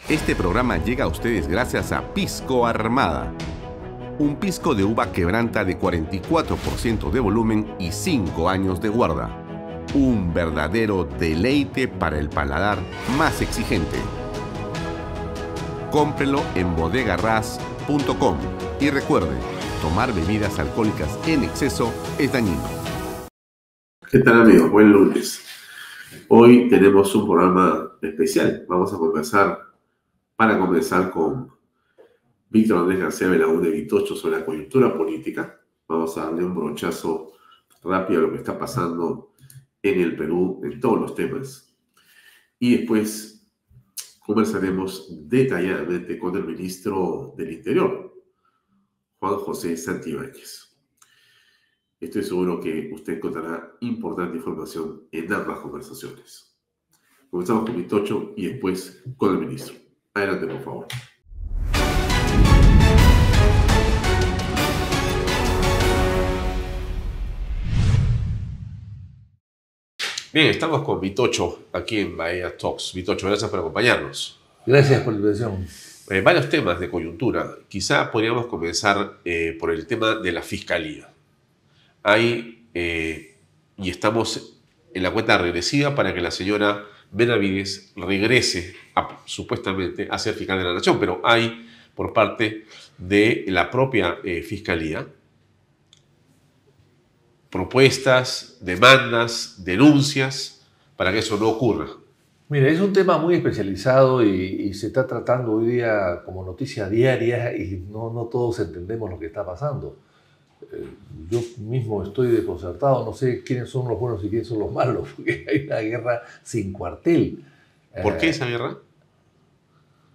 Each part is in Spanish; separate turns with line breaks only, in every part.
Este programa llega a ustedes gracias a Pisco Armada. Un pisco de uva quebranta de 44% de volumen y 5 años de guarda. Un verdadero deleite para el paladar más exigente. Cómprelo en bodegarras.com y recuerde, tomar bebidas alcohólicas en exceso es dañino.
¿Qué tal, amigos? Buen lunes. Hoy tenemos un programa especial. Vamos a comenzar con Víctor Andrés García Belaúnde de Vitocho sobre la coyuntura política. Vamos a darle un brochazo rápido a lo que está pasando en el Perú en todos los temas. Y después conversaremos detalladamente con el ministro del Interior, Juan José Santibáñez. Estoy seguro que usted encontrará importante información en ambas conversaciones. Comenzamos con Vitocho y después con el ministro. Adelante, por favor. Bien, estamos con Vitocho aquí en Bahía Talks. Vitocho, gracias por acompañarnos.
Gracias por la invitación.
Varios temas de coyuntura. Quizá podríamos comenzar por el tema de la Fiscalía. Y estamos en la cuenta regresiva para que la señora Benavides regrese supuestamente a ser fiscal de la Nación, pero hay por parte de la propia Fiscalía propuestas, demandas, denuncias para que eso no ocurra.
Mira, es un tema muy especializado y se está tratando hoy día como noticia diaria y no todos entendemos lo que está pasando. Yo mismo estoy desconcertado, no sé quiénes son los buenos y quiénes son los malos, porque hay una guerra sin cuartel.
¿Por qué esa guerra?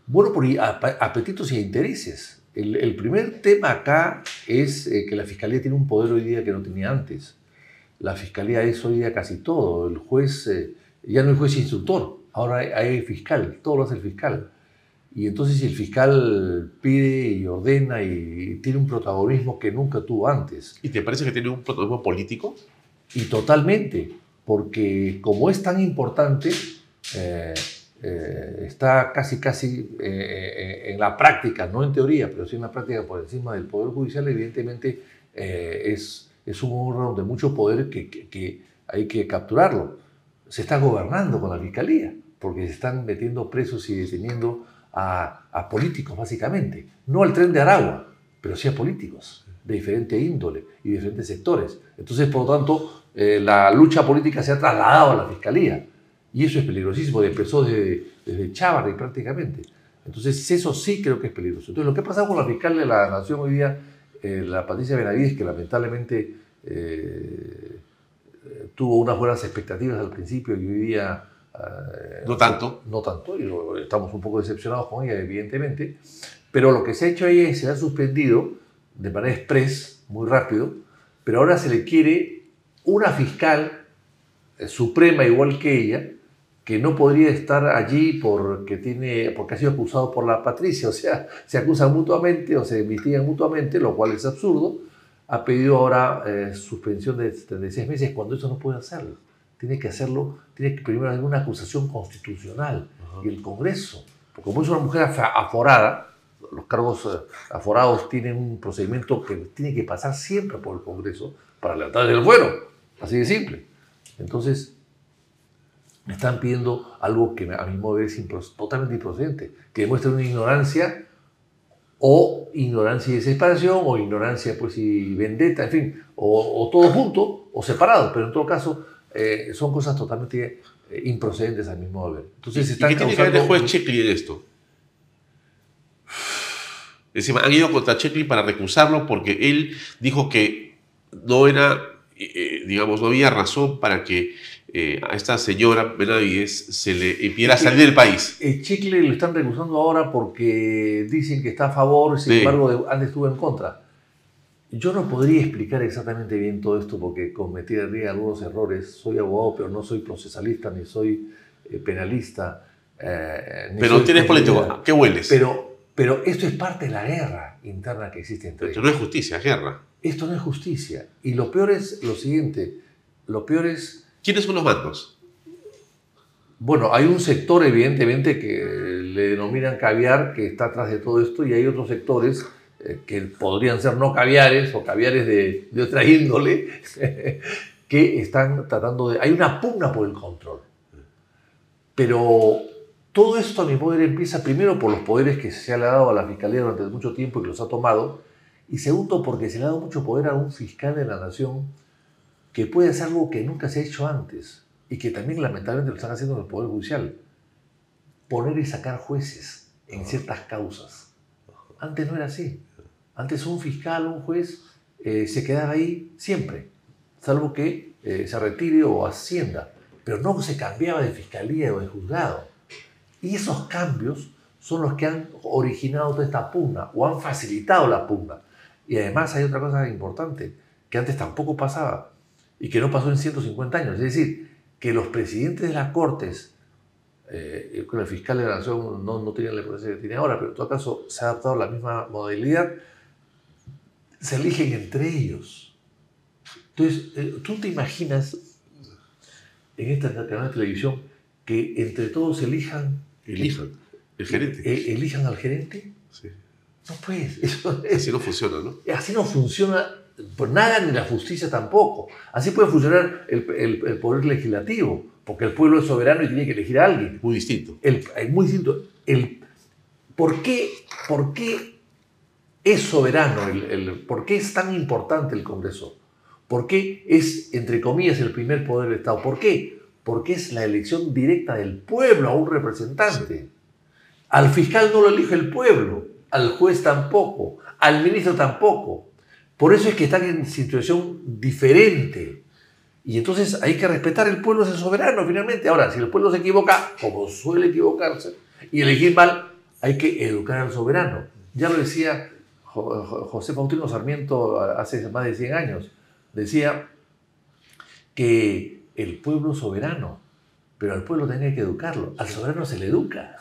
Bueno, por apetitos y intereses. El primer tema acá es que la Fiscalía tiene un poder hoy día que no tenía antes. La Fiscalía es hoy día casi todo. El juez, ya no hay juez instructor, ahora hay fiscal, todo lo hace el fiscal. Y entonces si el fiscal pide y ordena y tiene un protagonismo que nunca tuvo antes.
¿Y te parece que tiene un protagonismo político?
Y totalmente, porque como es tan importante, está casi en la práctica, no en teoría, pero sí en la práctica por encima del Poder Judicial, evidentemente es un órgano de mucho poder que hay que capturarlo. Se está gobernando con la Fiscalía, porque se están metiendo presos y deteniendo a políticos, básicamente. No al Tren de Aragua, pero sí a políticos de diferente índole y diferentes sectores. Entonces, por lo tanto, la lucha política se ha trasladado a la Fiscalía. Y eso es peligrosísimo, empezó desde Chávarri prácticamente. Entonces, eso sí creo que es peligroso. Entonces, lo que ha pasado con la fiscal de la Nación hoy día, la Patricia Benavides, que lamentablemente tuvo unas buenas expectativas al principio y hoy día...
No tanto,
y estamos un poco decepcionados con ella, evidentemente, pero lo que se ha hecho ahí es se ha suspendido de manera express, muy rápido, pero ahora se le quiere una fiscal suprema igual que ella, que no podría estar allí porque ha sido acusado por la Patricia, o sea, se acusan mutuamente o se investigan mutuamente, lo cual es absurdo. Ha pedido ahora suspensión de 36 meses cuando eso no puede hacerlo. Tiene que primero haber una acusación constitucional y el Congreso, porque como es una mujer aforada, los cargos aforados tienen un procedimiento que tiene que pasar siempre por el Congreso para levantar el fuero, así de simple. Entonces, me están pidiendo algo que a mi modo de ver es totalmente improcedente, que demuestre una ignorancia y desesperación, o ignorancia pues y vendetta, en fin, o todo junto o separado, pero en todo caso son cosas totalmente improcedentes a mi modo de ver. Entonces,
¿Y qué tiene que ver el juez Checli en esto? Encima, han ido contra Checli para recusarlo porque él dijo que no era, no había razón para que a esta señora Benavides se le impidiera salir del país.
Checli lo están recusando ahora porque dicen que está a favor, sin embargo, antes estuvo en contra. Yo no podría explicar exactamente bien todo esto porque cometería algunos errores. Soy abogado, pero no soy procesalista, ni soy penalista.
Pero tienes político, ¿qué hueles?
Pero esto es parte de la guerra interna que existe entre ellos.
Esto no es justicia, es guerra.
Esto no es justicia. Y lo peor es lo siguiente. ¿Quiénes
son los mandos?
Bueno, hay un sector evidentemente que le denominan caviar, que está atrás de todo esto, y hay otros sectores que podrían ser no caviares o caviares de otra índole, que están tratando de... Hay una pugna por el control. Pero todo esto, a mi poder, empieza primero por los poderes que se le ha dado a la Fiscalía durante mucho tiempo y que los ha tomado, y segundo porque se le ha dado mucho poder a un fiscal de la nación que puede hacer algo que nunca se ha hecho antes y que también lamentablemente lo están haciendo en el Poder Judicial: poner y sacar jueces en ciertas causas. Antes no era así. Antes un fiscal, un juez, se quedaba ahí siempre, salvo que se retire o ascienda, pero no se cambiaba de fiscalía o de juzgado. Y esos cambios son los que han originado toda esta pugna o han facilitado la pugna. Y además hay otra cosa importante que antes tampoco pasaba y que no pasó en 150 años. Es decir, que los presidentes de las Cortes, con el fiscal de la Nación no tenían la importancia que tiene ahora, pero en todo caso se ha adaptado la misma modalidad, se eligen entre ellos. Entonces, ¿tú te imaginas en este canal de televisión que entre todos elijan
el gerente?
¿Elijan al gerente?
Sí.
No, pues,
Así no funciona, ¿no?
Así no funciona pues nada, ni la justicia tampoco. Así puede funcionar el poder legislativo, porque el pueblo es soberano y tiene que elegir a alguien.
Muy distinto.
Es muy distinto. ¿Por qué es soberano? ¿Por qué es tan importante el Congreso? ¿Por qué es, entre comillas, el primer poder del Estado? ¿Por qué? Porque es la elección directa del pueblo a un representante. Sí. Al fiscal no lo elige el pueblo, al juez tampoco, al ministro tampoco. Por eso es que están en situación diferente. Y entonces hay que respetar, el pueblo es el soberano finalmente. Ahora, si el pueblo se equivoca, como suele equivocarse, y elegir mal, hay que educar al soberano. Ya lo decía José Faustino Sarmiento hace más de 100 años. Decía que el pueblo es soberano, pero al pueblo tenía que educarlo. Al soberano se le educa.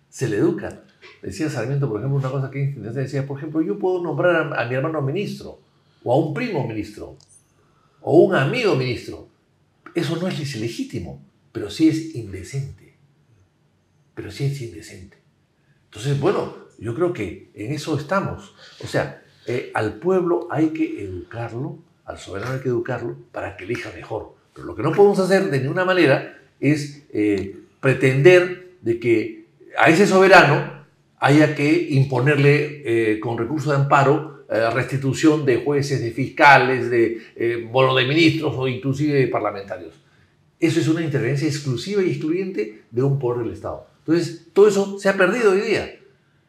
Se le educa. Decía Sarmiento, por ejemplo, una cosa que decía, por ejemplo, yo puedo nombrar a mi hermano ministro, o a un primo ministro, o un amigo ministro. Eso no es ilegítimo, pero sí es indecente. Pero sí es indecente. Entonces, bueno, yo creo que en eso estamos. O sea, al pueblo hay que educarlo, al soberano hay que educarlo para que elija mejor. Pero lo que no podemos hacer de ninguna manera es pretender de que a ese soberano haya que imponerle con recursos de amparo restitución de jueces, de fiscales, de ministros o inclusive de parlamentarios. Eso es una intervención exclusiva y excluyente de un poder del Estado. Entonces, todo eso se ha perdido hoy día.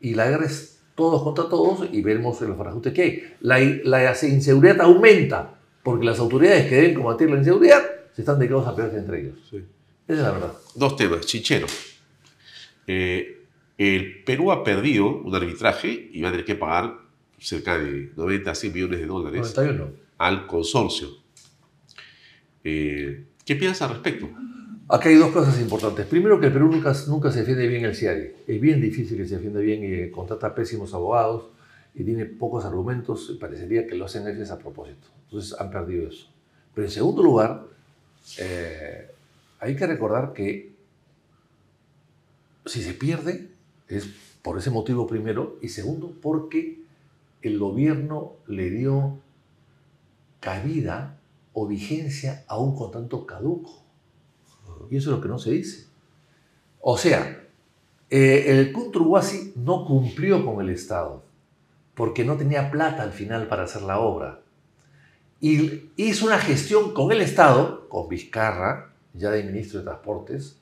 Y la guerra es todos contra todos y vemos los ajustes que hay. La inseguridad aumenta porque las autoridades que deben combatir la inseguridad se están dedicados a pelearse entre ellos. Sí. Esa es la verdad.
Dos temas. Chichero. El Perú ha perdido un arbitraje y va a tener que pagar cerca de 90 a 100 millones de dólares
91.
Al consorcio. ¿Qué piensas al respecto?
Aquí hay dos cosas importantes. Primero, que el Perú nunca se defiende bien el CIADI. Es bien difícil que se defienda bien y contrata pésimos abogados y tiene pocos argumentos. Parecería que lo hacen ellos a propósito. Entonces han perdido eso. Pero en segundo lugar, hay que recordar que si se pierde es por ese motivo primero, y segundo porque el gobierno le dio cabida o vigencia a un contrato caduco. Y eso es lo que no se dice. O sea, el Cunturhuasi no cumplió con el Estado porque no tenía plata al final para hacer la obra. Y hizo una gestión con el Estado, con Vizcarra, ya de ministro de Transportes.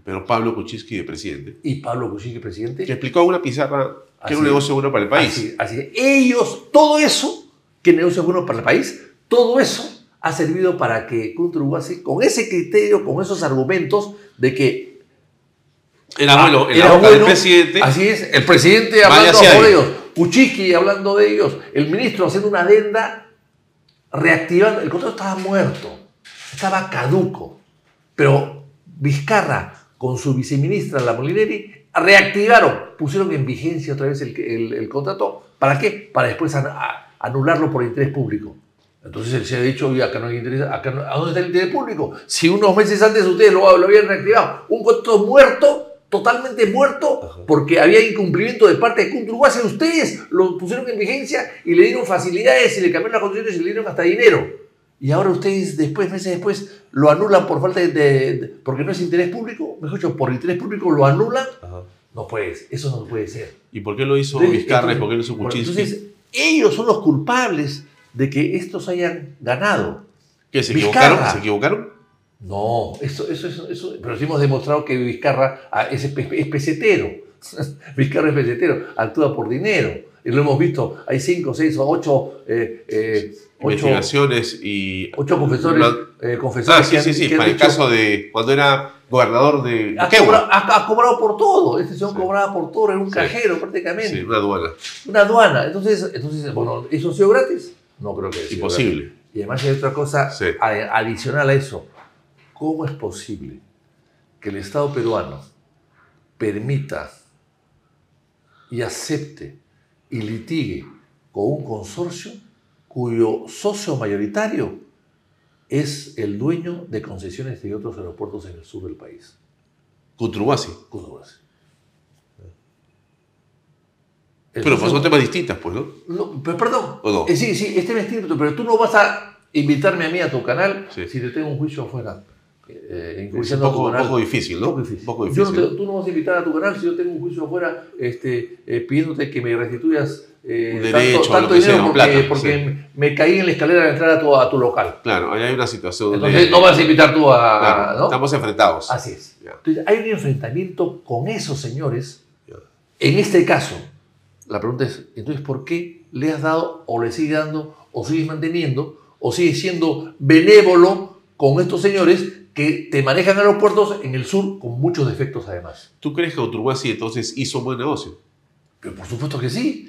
Pero Pablo Kuczynski de presidente.
Y Pablo Kuczynski presidente.
Que explicó a una pizarra que era un negocio bueno para el país.
Así. Ellos, todo eso, que negocio bueno para el país, todo eso ha servido para que Cunturhuasi, con ese criterio, con esos argumentos de que
era bueno en la boca del presidente.
Así es, el presidente hablando de ellos, Kuczynski hablando de ellos, el ministro haciendo una adenda, reactivando. El contrato estaba muerto, estaba caduco, pero Vizcarra con su viceministra, la Molineri, reactivaron, pusieron en vigencia otra vez el contrato. ¿Para qué? Para después anularlo por interés público. Entonces él se ha dicho, oye, acá no hay interés, ¿a dónde está el interés público? Si unos meses antes ustedes lo habían reactivado, un contrato muerto totalmente muerto porque había incumplimiento de parte de Conturguasi. Ustedes lo pusieron en vigencia y le dieron facilidades y le cambiaron las condiciones y le dieron hasta dinero. Y ahora ustedes meses después, lo anulan por falta porque no es interés público. Mejor dicho, por interés público lo anulan. No puede, eso no puede ser.
¿Y por qué lo hizo Vizcarra y por qué lo hizo Kuczynski?
Entonces, ellos son los culpables de que estos hayan ganado.
¿Qué, se equivocaron? ¿Se equivocaron?
No, eso, pero sí hemos demostrado que Vizcarra es pesetero. Vizcarra es pesetero, actúa por dinero. Y lo hemos visto, hay 5, 6 o 8
investigaciones y
8 confesores.
Sí, para el caso de cuando era gobernador de
ha cobrado por todo. Este señor cobraba por todo, era un cajero prácticamente.
Sí, una aduana.
Una aduana. Entonces, bueno, ¿eso ha sido gratis? No creo que sea
imposible.
Gratis. Y además hay otra cosa adicional a eso. ¿Cómo es posible que el Estado peruano permita y acepte y litigue con un consorcio cuyo socio mayoritario es el dueño de concesiones de otros aeropuertos en el sur del país?
Conturguasi.
Pero
son temas distintos, pues, ¿no?
Pero, perdón.
¿O no?
Sí, este es distinto, pero tú no vas a invitarme a mí a tu canal si te tengo un juicio afuera.
Es un poco difícil, ¿no?
Poco difícil. Tú no vas a invitar a tu canal si yo tengo un juicio afuera pidiéndote que me restituyas tanto dinero porque me caí en la escalera de entrar a tu local.
Claro, ahí hay una situación.
Entonces no vas a invitar tú a...
Claro,
¿no?
Estamos enfrentados.
Así es. Entonces hay un enfrentamiento con esos señores. En este caso, la pregunta es, entonces, ¿por qué le has dado o le sigues dando o sigues manteniendo o sigues siendo benévolo con estos señores que te manejan aeropuertos en el sur con muchos defectos además?
¿Tú crees que Conturguasi entonces hizo un buen negocio?
Pero por supuesto que sí.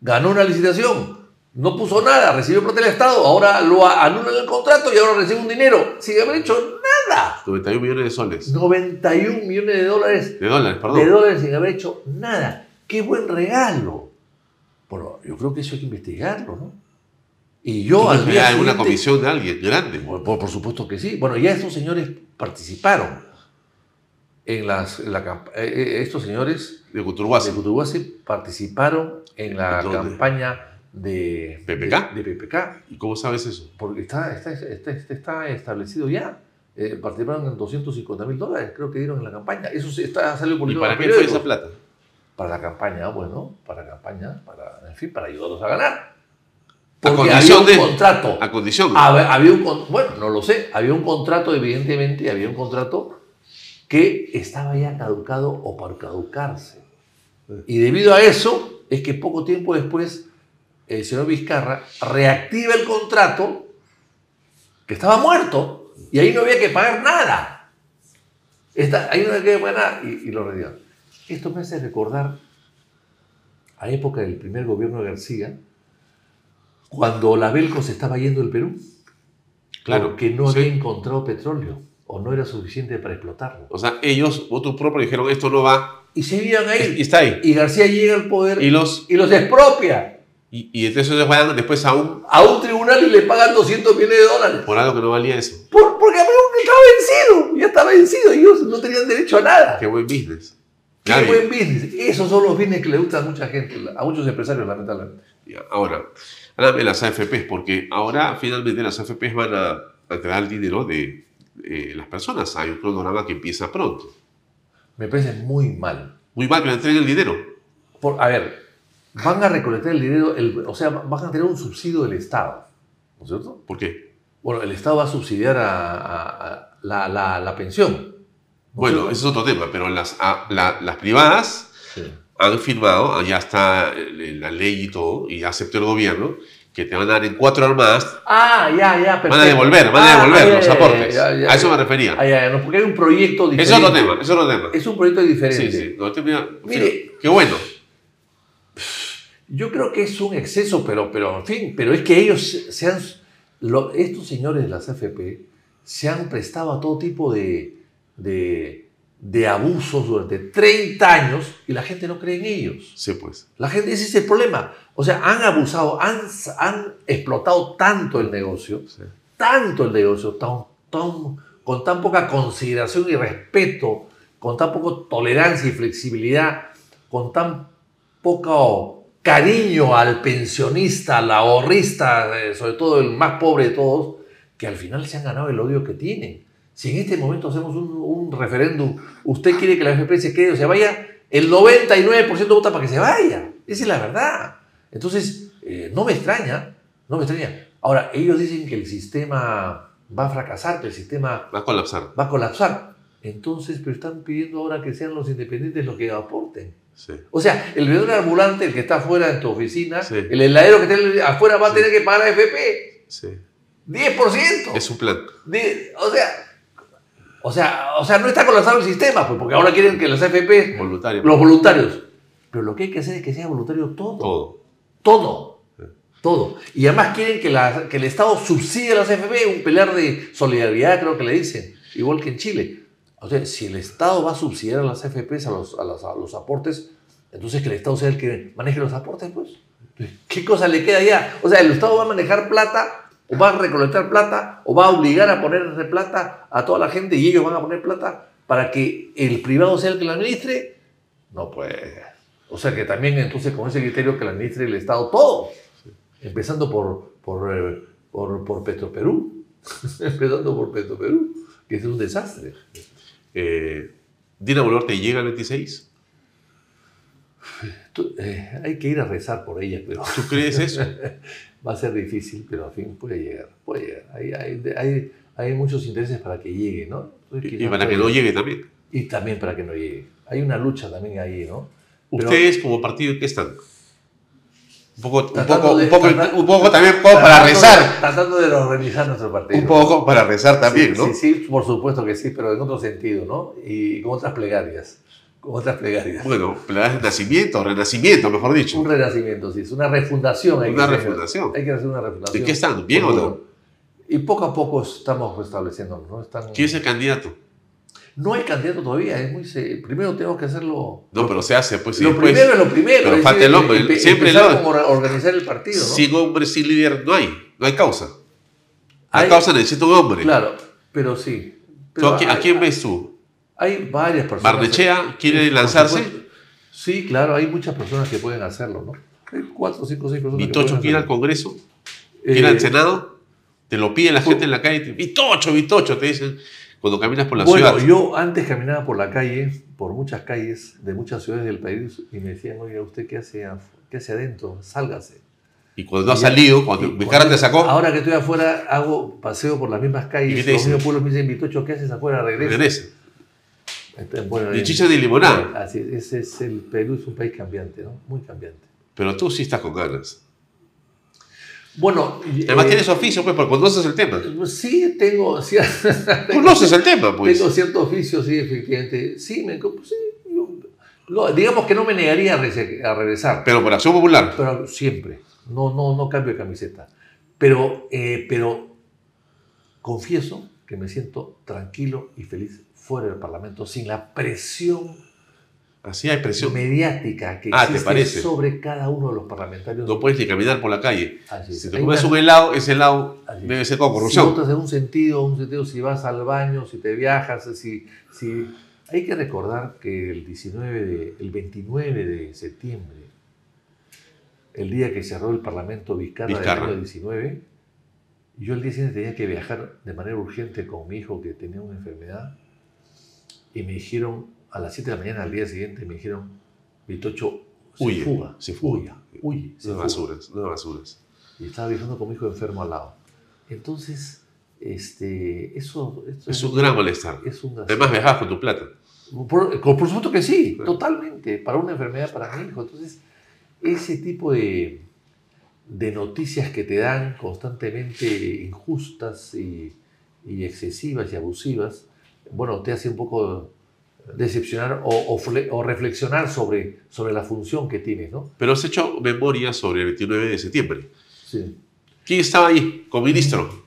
Ganó una licitación, no puso nada, recibió plata del Estado, ahora lo anulan el contrato y ahora recibe un dinero sin haber hecho nada.
91 millones de soles.
91 millones de dólares.
De dólares, perdón.
De dólares sin haber hecho nada. ¡Qué buen regalo! Bueno, yo creo que eso hay que investigarlo, ¿no? Y yo al día
siguiente... una comisión de alguien grande.
Por supuesto que sí. Bueno, ya estos señores participaron en estos señores
de Conturguasi
participaron en la campaña de
PPK.
De PPK.
¿Y cómo sabes eso?
Porque está establecido ya. Participaron en $250,000, creo que dieron en la campaña. Eso salió publicado.
¿Y para qué fue esa plata?
Para la campaña, para ayudarlos a ganar.
Porque
había un contrato.
A condición.
Bueno, no lo sé. Había un contrato, evidentemente, que estaba ya caducado o por caducarse. Y debido a eso, es que poco tiempo después, el señor Vizcarra reactiva el contrato, que estaba muerto, y ahí no había que pagar nada. Ahí no había que pagar nada, y lo reactiva. Esto me hace recordar a época del primer gobierno de García, cuando la Belco se estaba yendo del Perú, porque no había encontrado petróleo o no era suficiente para explotarlo.
O sea, ellos, voto propio, dijeron esto no va.
Y se iban ahí.
Y está ahí.
Y García llega al poder
y los
expropia.
Y entonces ellos van después a un
tribunal y le pagan $200 millones.
Por algo que no valía eso.
Porque estaba vencido. Ya estaba vencido. Ellos no tenían derecho a nada.
Qué buen business.
Qué buen business. Esos son los business que le gustan a mucha gente, a muchos empresarios, lamentablemente.
Ahora, háblame de las AFPs, porque ahora finalmente las AFPs van a entregar el dinero de las personas. Hay un cronograma que empieza pronto.
Me parece muy mal.
Muy mal que le entreguen el dinero.
Van a recolectar el dinero, van a tener un subsidio del Estado, ¿no es cierto?
¿Por qué?
Bueno, el Estado va a subsidiar a la pensión.
Bueno, ese es otro tema, pero las privadas han firmado, ya está la ley y todo, y ya aceptó el gobierno, que te van a dar en 4 años más.
Perfecto.
Van a devolver los aportes. A eso me refería.
No, porque hay un proyecto diferente.
Es otro tema.
Es un proyecto diferente.
Sí. No, mire, qué bueno.
Yo creo que es un exceso, pero en fin, pero es que ellos estos señores de las AFP se han prestado a todo tipo de abusos durante 30 años y la gente no cree en ellos.
Sí, pues.
La gente, ese es el problema. O sea, han abusado, han explotado tanto el negocio, con tan poca consideración y respeto con tan poco tolerancia y flexibilidad, con tan poco cariño al pensionista, al ahorrista, sobre todo el más pobre de todos, que al final se han ganado el odio que tienen. Si en este momento hacemos un referéndum, usted quiere que la AFP se quede o se vaya, el 99% vota para que se vaya. Esa es la verdad. Entonces, no me extraña, no me extraña. Ahora, ellos dicen que el sistema va a fracasar, que el sistema
Va a colapsar.
va a colapsar. Entonces, pero están pidiendo ahora que sean los independientes los que aporten.
Sí.
O sea, el vendedor ambulante, el que está afuera en tu oficina,
Sí.
el heladero que está afuera va a tener que pagar a AFP.
Sí.
10%.
Es un plan.
O sea, no está colapsado el sistema, pues, porque ahora quieren que las AFP,
Voluntario.
los voluntarios. Pero lo que hay que hacer es que sea voluntario todo.
Todo.
Todo. Todo. Y además quieren que el Estado subsidie a las AFP, un pilar de solidaridad, creo que le dicen, igual que en Chile. O sea, si el Estado va a subsidiar a las AFPs, a los aportes, entonces que el Estado sea el que maneje los aportes, pues. ¿Qué cosa le queda ya? O sea, el Estado va a manejar plata, o va a recolectar plata, o va a obligar a ponerle plata a toda la gente, y ellos van a poner plata para que el privado sea el que la administre. No, pues. O sea, que también entonces con ese criterio que la administre el Estado todo. Empezando por Petroperú. Empezando por Petroperú, que es un desastre.
¿Dina Boluarte llega al 26?
Hay que ir a rezar por ella, pero
¿Tú crees eso?
va a ser difícil, pero al fin puede llegar. Puede llegar. Hay muchos intereses para que llegue, ¿no? Entonces,
Y para que no llegue también.
Y también para que no llegue. Hay una lucha también ahí, ¿no? Pero,
¿Ustedes como partido en qué están? Un poco también para
tratando
rezar.
Tratando de organizar nuestro partido.
Un poco para rezar también,
Sí,
¿no?
sí, por supuesto que sí, pero en otro sentido, ¿no? Y con otras plegarias.
Bueno, nacimiento, renacimiento, mejor dicho.
Un renacimiento, sí, es una refundación.
Una refundación.
Hay que hacer una refundación.
¿De qué están? ¿Bien o no?
Y poco a poco estamos restableciéndonos, ¿no?
¿Quién es el candidato?
No hay candidato todavía, primero tenemos que hacerlo.
No, pero se hace, pues sí.
Lo primero es lo primero.
Pero falta el hombre. Siempre
empezar como organizar el partido, ¿no?
Sin hombre, sin líder, no hay causa. La causa necesita un hombre.
Claro, pero sí. Pero
¿A quién ves tú?
Hay varias personas.
¿Barnechea quiere lanzarse?
Sí, claro, hay muchas personas que pueden hacerlo, ¿no? Hay 4, 5, 6 personas.
¿Vitocho quiere al Congreso? ¿Quiere al Senado? Te lo pide la gente en la calle. Vitocho, te dicen cuando caminas por la ciudad.
Bueno, yo antes caminaba por la calle, por muchas calles de muchas ciudades del país, y me decían, oiga, ¿usted qué hace adentro? Sálgase.
Y cuando no ha salido, cuando mi cara te sacó.
Ahora que estoy afuera, hago paseo por las mismas calles. Los mismos pueblos me dicen, Vitocho, ¿qué haces afuera? Regresa. Bueno,
Ni chicha ni limonada.
Así, el Perú es un país cambiante, ¿no? Muy cambiante.
Pero tú sí estás con ganas.
Bueno,
además tienes oficio, pues, porque conoces el tema.
Sí, tengo. Sí,
conoces el tema, pues.
Tengo cierto oficio, sí, efectivamente. Sí, digamos que no me negaría a regresar.
Pero por Acción Popular.
Pero siempre. No cambio de camiseta. Pero confieso que me siento tranquilo y feliz fuera del Parlamento, sin la presión.
Así hay presión
mediática que existe sobre cada uno de los parlamentarios.
No puedes ni caminar por la calle.
Así es.
Si te comes un helado, ese helado debe ser con corrupción.
Si votas en un sentido, si vas al baño, si te viajas, hay que recordar que el 29 de septiembre, el día que cerró el Parlamento Vizcarra del año 19, yo el día siguiente tenía que viajar de manera urgente con mi hijo que tenía una enfermedad, y me dijeron, a las 7 de la mañana al día siguiente, me dijeron, Vitocho, huye.
No basuras.
Y estaba viajando con mi hijo enfermo al lado. Entonces, eso
es un gran malestar. Además, viajabas con tu plata.
Por supuesto que sí, totalmente. Para una enfermedad para mi hijo. Entonces, ese tipo de noticias que te dan constantemente injustas y excesivas y abusivas, bueno, te hace un poco decepcionar o reflexionar sobre la función que tienes, ¿no?
Pero has hecho memoria sobre el 29 de septiembre.
Sí.
¿Quién estaba ahí como ministro?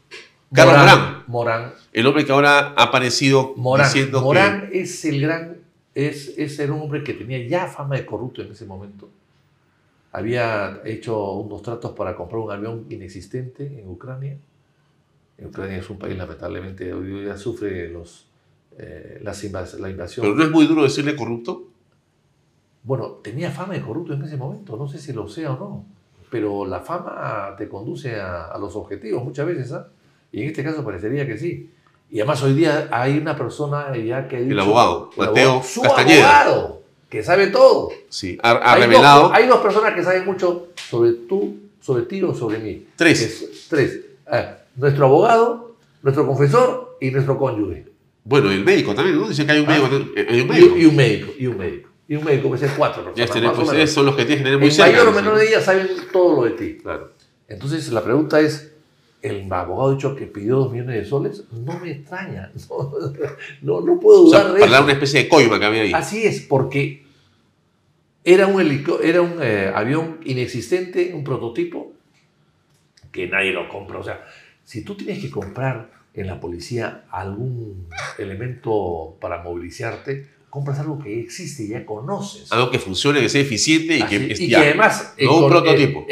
Carlos
Morán.
El hombre que ahora ha aparecido diciendo
Morán es era un hombre que tenía ya fama de corrupto en ese momento. Había hecho unos tratos para comprar un avión inexistente en Ucrania. Ucrania es un país, lamentablemente, hoy día sufre la invasión.
Pero no es muy duro decirle corrupto.
Bueno, tenía fama de corrupto en ese momento, no sé si lo sea o no, pero la fama te conduce a los objetivos muchas veces, ¿ah? Y en este caso parecería que sí. Y además hoy día hay una persona ya que ha dicho...
El abogado, Mateo
su
Castañeda.
abogado, que sabe todo.
Sí, ha revelado...
Hay dos personas que saben mucho sobre ti o sobre mí.
Tres.
Nuestro abogado, nuestro confesor y nuestro cónyuge.
Bueno, el médico también, ¿no? Dice que hay un médico. Hay un médico.
Y un médico. Y un médico puede ser 4 personas.
Ya
más o menos.
pues, son los que tienes que tener muy
en
cerca.
mayor o menor medida saben todo lo de ti.
Claro.
Entonces la pregunta es, ¿el abogado dicho que pidió 2 millones de soles? No me extraña. No puedo dudar de eso.
Para dar una especie de coima que había ahí.
Así es, porque era un avión inexistente, un prototipo, que nadie lo compra. O sea, si tú tienes que comprar en la policía algún elemento para movilizarte, compras algo que existe y ya conoces.
Algo que funcione, que sea eficiente y
que además...
No un prototipo.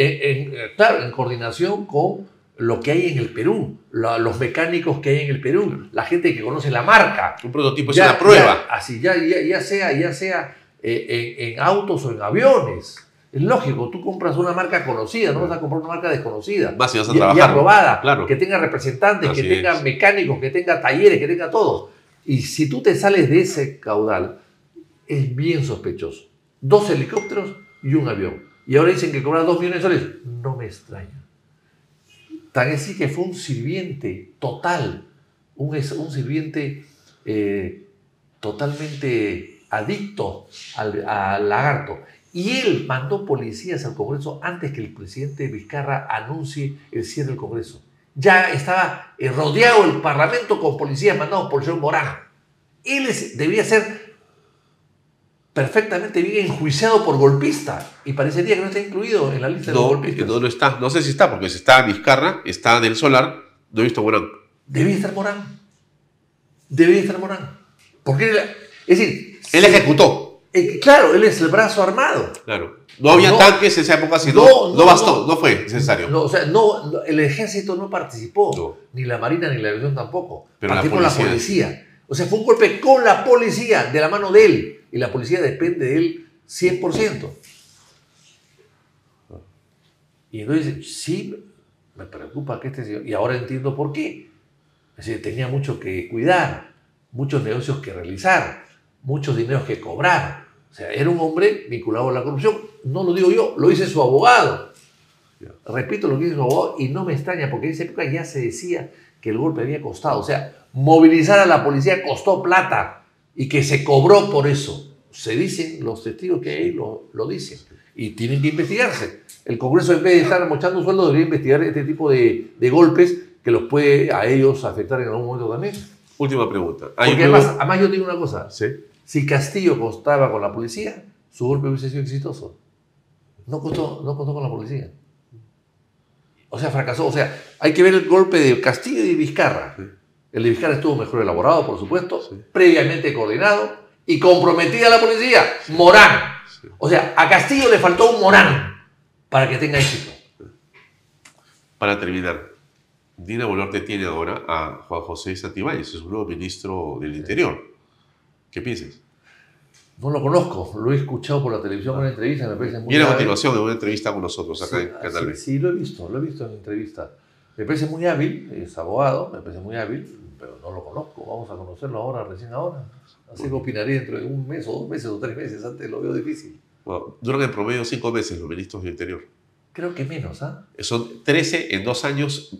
Claro, en coordinación con lo que hay en el Perú, los mecánicos que hay en el Perú, la gente que conoce la marca.
Un prototipo es una prueba.
Ya sea en autos o en aviones. Es lógico, tú compras una marca conocida, no vas a comprar una marca desconocida.
Vas y vas a trabajar.
Ya aprobada,
claro.
que tenga representantes,
Así
que tenga mecánicos, que tenga talleres, que tenga todo. Y si tú te sales de ese caudal, es bien sospechoso. 2 helicópteros y un avión. Y ahora dicen que cobran 2 millones de soles. No me extraña. Tan así que fue un sirviente total, un sirviente totalmente adicto al lagarto. Y él mandó policías al Congreso antes que el presidente Vizcarra anuncie el cierre del Congreso. Ya estaba rodeado el Parlamento con policías mandados por el señor Morán. Él debía ser perfectamente bien enjuiciado por golpista y parecería que no está incluido en la lista de los golpistas.
No está. No sé si está, porque si está Vizcarra, está Del Solar, no he visto Morán.
Debería estar Morán. Porque es decir...
Él ejecutó.
Claro, él es el brazo armado.
Claro. No había tanques en esa época, no bastó, no fue necesario.
El ejército no participó, ni la marina ni la aviación tampoco.
Pero
participó la policía. O sea, fue un golpe con la policía, de la mano de él. Y la policía depende de él 100%. Y entonces, sí, me preocupa que este señor... Y ahora entiendo por qué. Es decir, tenía mucho que cuidar, muchos negocios que realizar, muchos dineros que cobrar. O sea, era un hombre vinculado a la corrupción. No lo digo yo, lo dice su abogado. Repito lo que dice su abogado y no me extraña porque en esa época ya se decía que el golpe había costado. O sea, movilizar a la policía costó plata y que se cobró por eso. Se dicen, los testigos que hay lo dicen. Y tienen que investigarse. El Congreso, en vez de estar mochando sueldo, debería investigar este tipo de golpes que los puede a ellos afectar en algún momento también.
Última pregunta.
Porque además yo digo una cosa.
¿Sí?
Si Castillo costaba con la policía, su golpe hubiese sido exitoso. No costó con la policía. O sea, fracasó. O sea, hay que ver el golpe de Castillo y de Vizcarra. Sí. El de Vizcarra estuvo mejor elaborado, por supuesto, sí, previamente coordinado y comprometida a la policía. Morán. Sí. O sea, a Castillo le faltó un Morán para que tenga éxito.
Para terminar, Dina Boluarte tiene ahora a Juan José Santibáñez, es un nuevo ministro del Interior. ¿Qué piensas?
No lo conozco, lo he escuchado por la televisión en una entrevista, me parece muy...
Viene a continuación de una entrevista con nosotros acá en Canal B.
Sí, lo he visto en entrevista. Me parece muy hábil, es abogado, me parece muy hábil, pero no lo conozco. Vamos a conocerlo ahora, recién ahora. Así que opinaré dentro de un mes o 2 meses o 3 meses, antes lo veo difícil.
Bueno, duran en promedio 5 meses los ministros del Interior.
Creo que menos, ¿ah?
Son 13 en 2 años.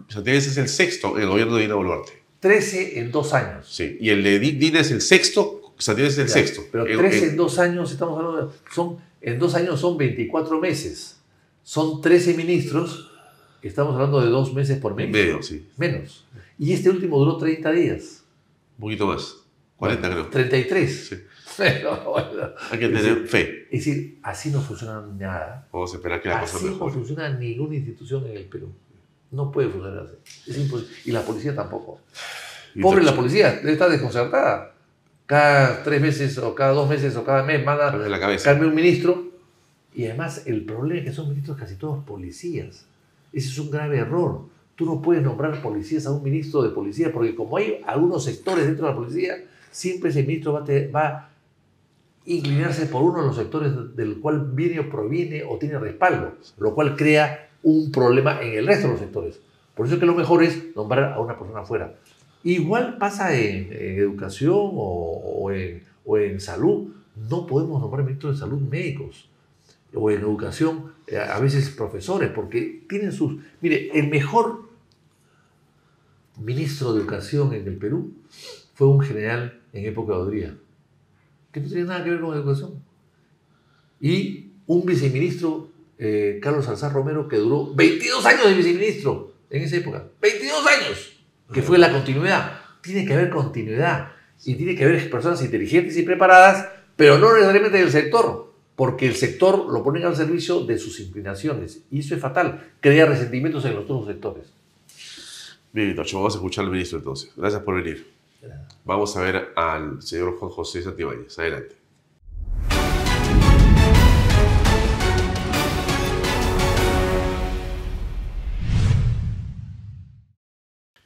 Santibáñez es el sexto en el gobierno de Dina Boluarte.
13 en 2 años.
Sí, y el de Dina es el sexto, Santibáñez es el sexto.
Pero 13 en 2 años, estamos hablando en 2 años son 24 meses. Son 13 ministros, estamos hablando de 2 meses por mes.
Medio, sí.
Menos. Y este último duró 30 días.
Un poquito más. 40 creo.
33.
Sí.
Pero, bueno,
hay que tener fe.
Es decir, así no funciona nada.
Vamos a esperar que la cosa mejore.
Así no funciona ninguna institución en el Perú. No puede funcionar así. Es imposible. Y la policía tampoco. Pobre la policía, debe estar desconcertada. Cada 3 meses o cada 2 meses o cada mes cambia un ministro. Y además el problema es que son ministros casi todos policías. Ese es un grave error. tú no puedes nombrar policías a un ministro de policía, porque como hay algunos sectores dentro de la policía, siempre ese ministro va a inclinarse por uno de los sectores del cual viene o proviene o tiene respaldo, lo cual crea un problema en el resto de los sectores. Por eso es que lo mejor es nombrar a una persona afuera. Igual pasa en educación o en salud. No podemos nombrar ministros de salud médicos, o en educación a veces profesores, porque tienen sus... Mire, el mejor ministro de educación en el Perú fue un general en época de Odría, que no tenía nada que ver con educación. Y un viceministro, Carlos Salazar Romero, que duró 22 años de viceministro en esa época. 22 años, que fue la continuidad. Tiene que haber continuidad y tiene que haber personas inteligentes y preparadas, pero no necesariamente del sector, porque el sector lo ponen al servicio de sus inclinaciones y eso es fatal, crea resentimientos en los otros sectores.
Bien, Vitocho, vamos a escuchar al ministro entonces. Gracias por venir. Vamos a ver al señor Juan José Santibáñez. Adelante.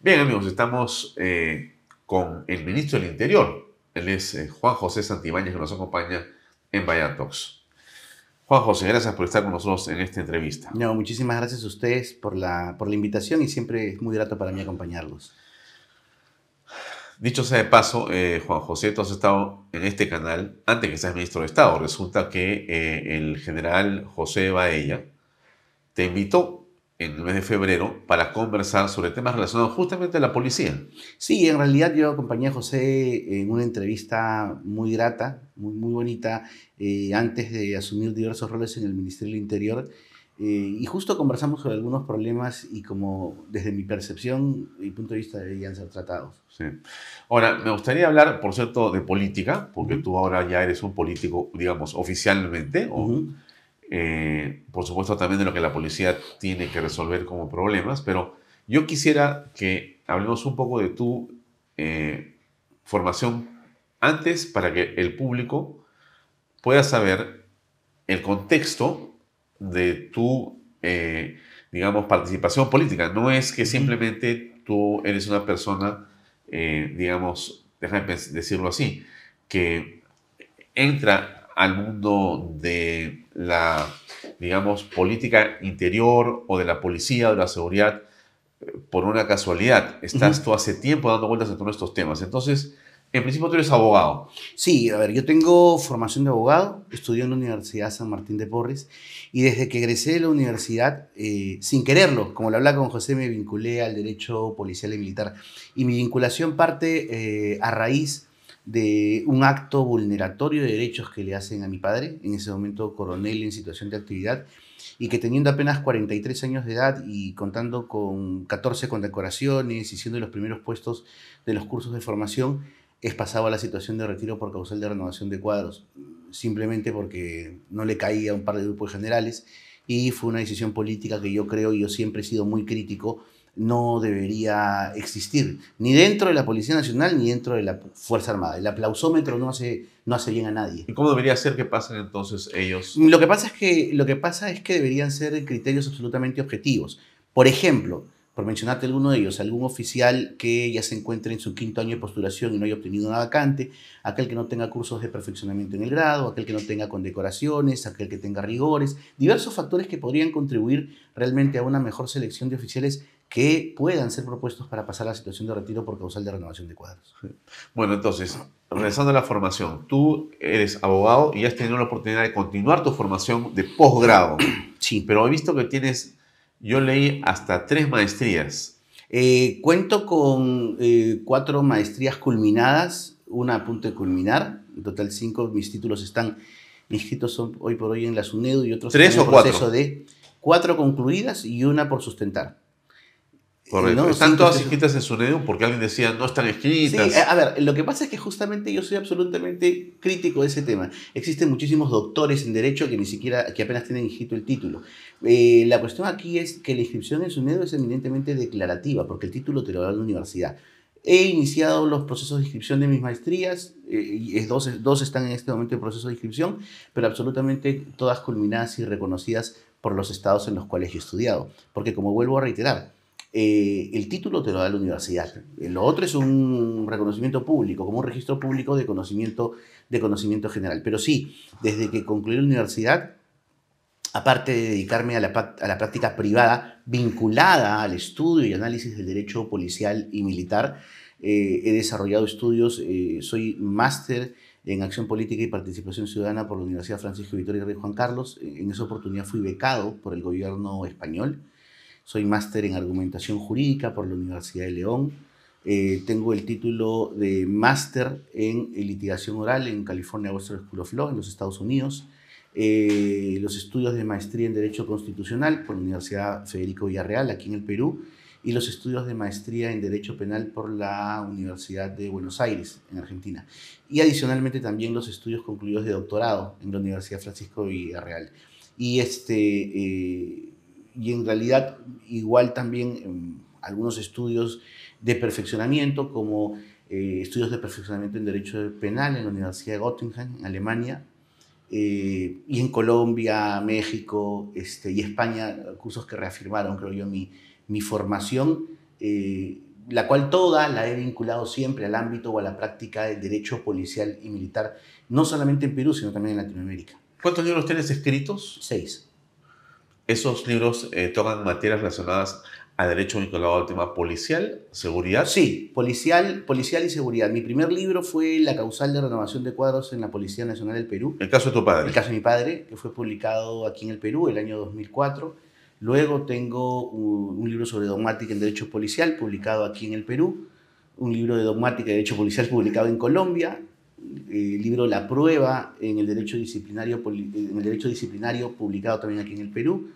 Bien, amigos, estamos con el ministro del Interior. Él es Juan José Santibáñez, que nos acompaña en Bahía Talks. Juan José, gracias por estar con nosotros en esta entrevista.
No, muchísimas gracias a ustedes por la invitación y siempre es muy grato para mí acompañarlos.
Dicho sea de paso, Juan José, tú has estado en este canal antes que seas ministro de Estado. Resulta que el general José Baella te invitó en el mes de febrero para conversar sobre temas relacionados justamente a la policía.
Sí, en realidad yo acompañé a José en una entrevista muy grata, muy bonita, antes de asumir diversos roles en el Ministerio del Interior. Y justo conversamos sobre algunos problemas y como desde mi percepción y punto de vista deberían ser tratados.
Sí. Ahora, me gustaría hablar, por cierto, de política, porque tú ahora ya eres un político, digamos, oficialmente, o, por supuesto también de lo que la policía tiene que resolver como problemas, pero yo quisiera que hablemos un poco de tu formación antes para que el público pueda saber el contexto de tu, digamos, participación política. No es que simplemente tú eres una persona, digamos, déjame decirlo así, que entra al mundo de la, digamos, política interior o de la policía o de la seguridad por una casualidad. Estás tú hace tiempo dando vueltas en todos estos temas. Entonces, en principio tú eres abogado.
Sí, a ver, yo tengo formación de abogado, estudié en la Universidad San Martín de Porres y desde que egresé de la universidad, sin quererlo, como lo hablaba con José, me vinculé al derecho policial y militar. Y mi vinculación parte a raíz de un acto vulneratorio de derechos que le hacen a mi padre, en ese momento coronel en situación de actividad, y que teniendo apenas 43 años de edad y contando con 14 condecoraciones y siendo los primeros puestos de los cursos de formación, es pasado a la situación de retiro por causal de renovación de cuadros, simplemente porque no le caía a un par de grupos generales y fue una decisión política que yo creo, y yo siempre he sido muy crítico, no debería existir, ni dentro de la Policía Nacional ni dentro de la Fuerza Armada. El aplausómetro no hace bien a nadie.
¿Y cómo debería ser que pasen entonces ellos?
Lo que pasa es que deberían ser criterios absolutamente objetivos. Por ejemplo, por mencionarte alguno de ellos, algún oficial que ya se encuentre en su 5º año de postulación y no haya obtenido una vacante, aquel que no tenga cursos de perfeccionamiento en el grado, aquel que no tenga condecoraciones, aquel que tenga rigores, diversos factores que podrían contribuir realmente a una mejor selección de oficiales que puedan ser propuestos para pasar a la situación de retiro por causal de renovación de cuadros.
Bueno, entonces, regresando a la formación, tú eres abogado y has tenido la oportunidad de continuar tu formación de posgrado.
Sí.
Pero he visto que tienes, yo leí hasta 3 maestrías.
Cuento con 4 maestrías culminadas, una a punto de culminar, en total 5. Mis títulos están inscritos hoy por hoy en la SUNEDU y otros
¿3
en
o
el
4?
proceso de 4 concluidas y una por sustentar.
Correcto.
No,
¿Están
sí,
todas
pues,
inscritas en SUNEDU? Porque alguien decía, no están escritas.
Sí, a ver, lo que pasa es que justamente yo soy absolutamente crítico de ese tema. Existen muchísimos doctores en Derecho que apenas tienen inscrito el título. La cuestión aquí es que la inscripción en SUNEDU es eminentemente declarativa, porque el título te lo da la universidad. He iniciado los procesos de inscripción de mis maestrías, dos están en este momento en proceso de inscripción, pero absolutamente todas culminadas y reconocidas por los estados en los cuales yo he estudiado. Porque como vuelvo a reiterar, El título te lo da la universidad. Lo otro es un reconocimiento público, como un registro público de conocimiento general. Pero sí, desde que concluí la universidad, aparte de dedicarme a la práctica privada vinculada al estudio y análisis del derecho policial y militar, he desarrollado estudios, soy máster en Acción Política y Participación Ciudadana por la Universidad Francisco Vitoria Rey Juan Carlos. En esa oportunidad fui becado por el gobierno español. Soy máster en Argumentación Jurídica por la Universidad de León. Tengo el título de máster en Litigación Oral en California Western School of Law en los Estados Unidos. Los estudios de maestría en Derecho Constitucional por la Universidad Federico Villarreal, aquí en el Perú, y los estudios de maestría en Derecho Penal por la Universidad de Buenos Aires, en Argentina. Y adicionalmente también los estudios concluidos de doctorado en la Universidad Francisco Villarreal. Y en realidad igual también algunos estudios de perfeccionamiento, como estudios de perfeccionamiento en Derecho Penal en la Universidad de Göttingen, en Alemania, y en Colombia, México y España, cursos que reafirmaron, creo yo, mi formación, la cual toda la he vinculado siempre al ámbito o a la práctica del derecho policial y militar, no solamente en Perú, sino también en Latinoamérica.
¿Cuántos libros tienes escritos?
6.
¿Esos libros tocan materias relacionadas a derecho vinculado al tema policial, seguridad?
Sí, policial y seguridad. Mi primer libro fue La causal de renovación de cuadros en la Policía Nacional del Perú.
¿El caso de tu padre?
El caso de mi padre, que fue publicado aquí en el Perú el año 2004. Luego tengo un libro sobre dogmática en derecho policial, publicado aquí en el Perú. Un libro de dogmática y derecho policial publicado en Colombia. El libro La prueba en el derecho disciplinario, publicado también aquí en el Perú.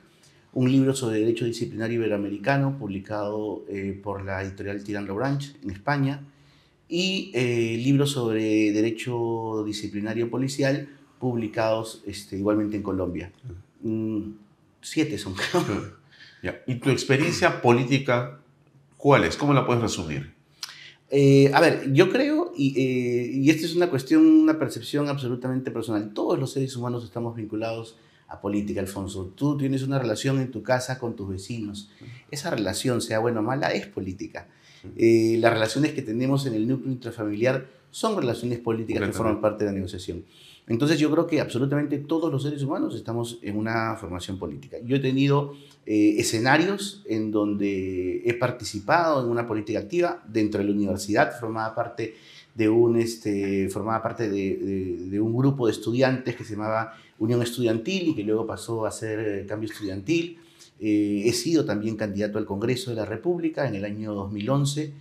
Un libro sobre derecho disciplinario iberoamericano, publicado por la editorial Tirán Lobranch en España. Y libros sobre derecho disciplinario policial, publicados igualmente en Colombia. 7 son, creo.
Ya. ¿Y tu experiencia política cuál es? ¿Cómo la puedes resumir?
A ver, yo creo, y esta es una percepción absolutamente personal, todos los seres humanos estamos vinculados a política, Alfonso. Tú tienes una relación en tu casa con tus vecinos. Esa relación, sea buena o mala, es política. Las relaciones que tenemos en el núcleo intrafamiliar son relaciones políticas que forman parte de la negociación. Entonces yo creo que absolutamente todos los seres humanos estamos en una formación política. Yo he tenido escenarios en donde he participado en una política activa dentro de la universidad, formaba parte de un grupo de estudiantes que se llamaba Unión Estudiantil y que luego pasó a ser Cambio Estudiantil. He sido también candidato al Congreso de la República en el año 2011.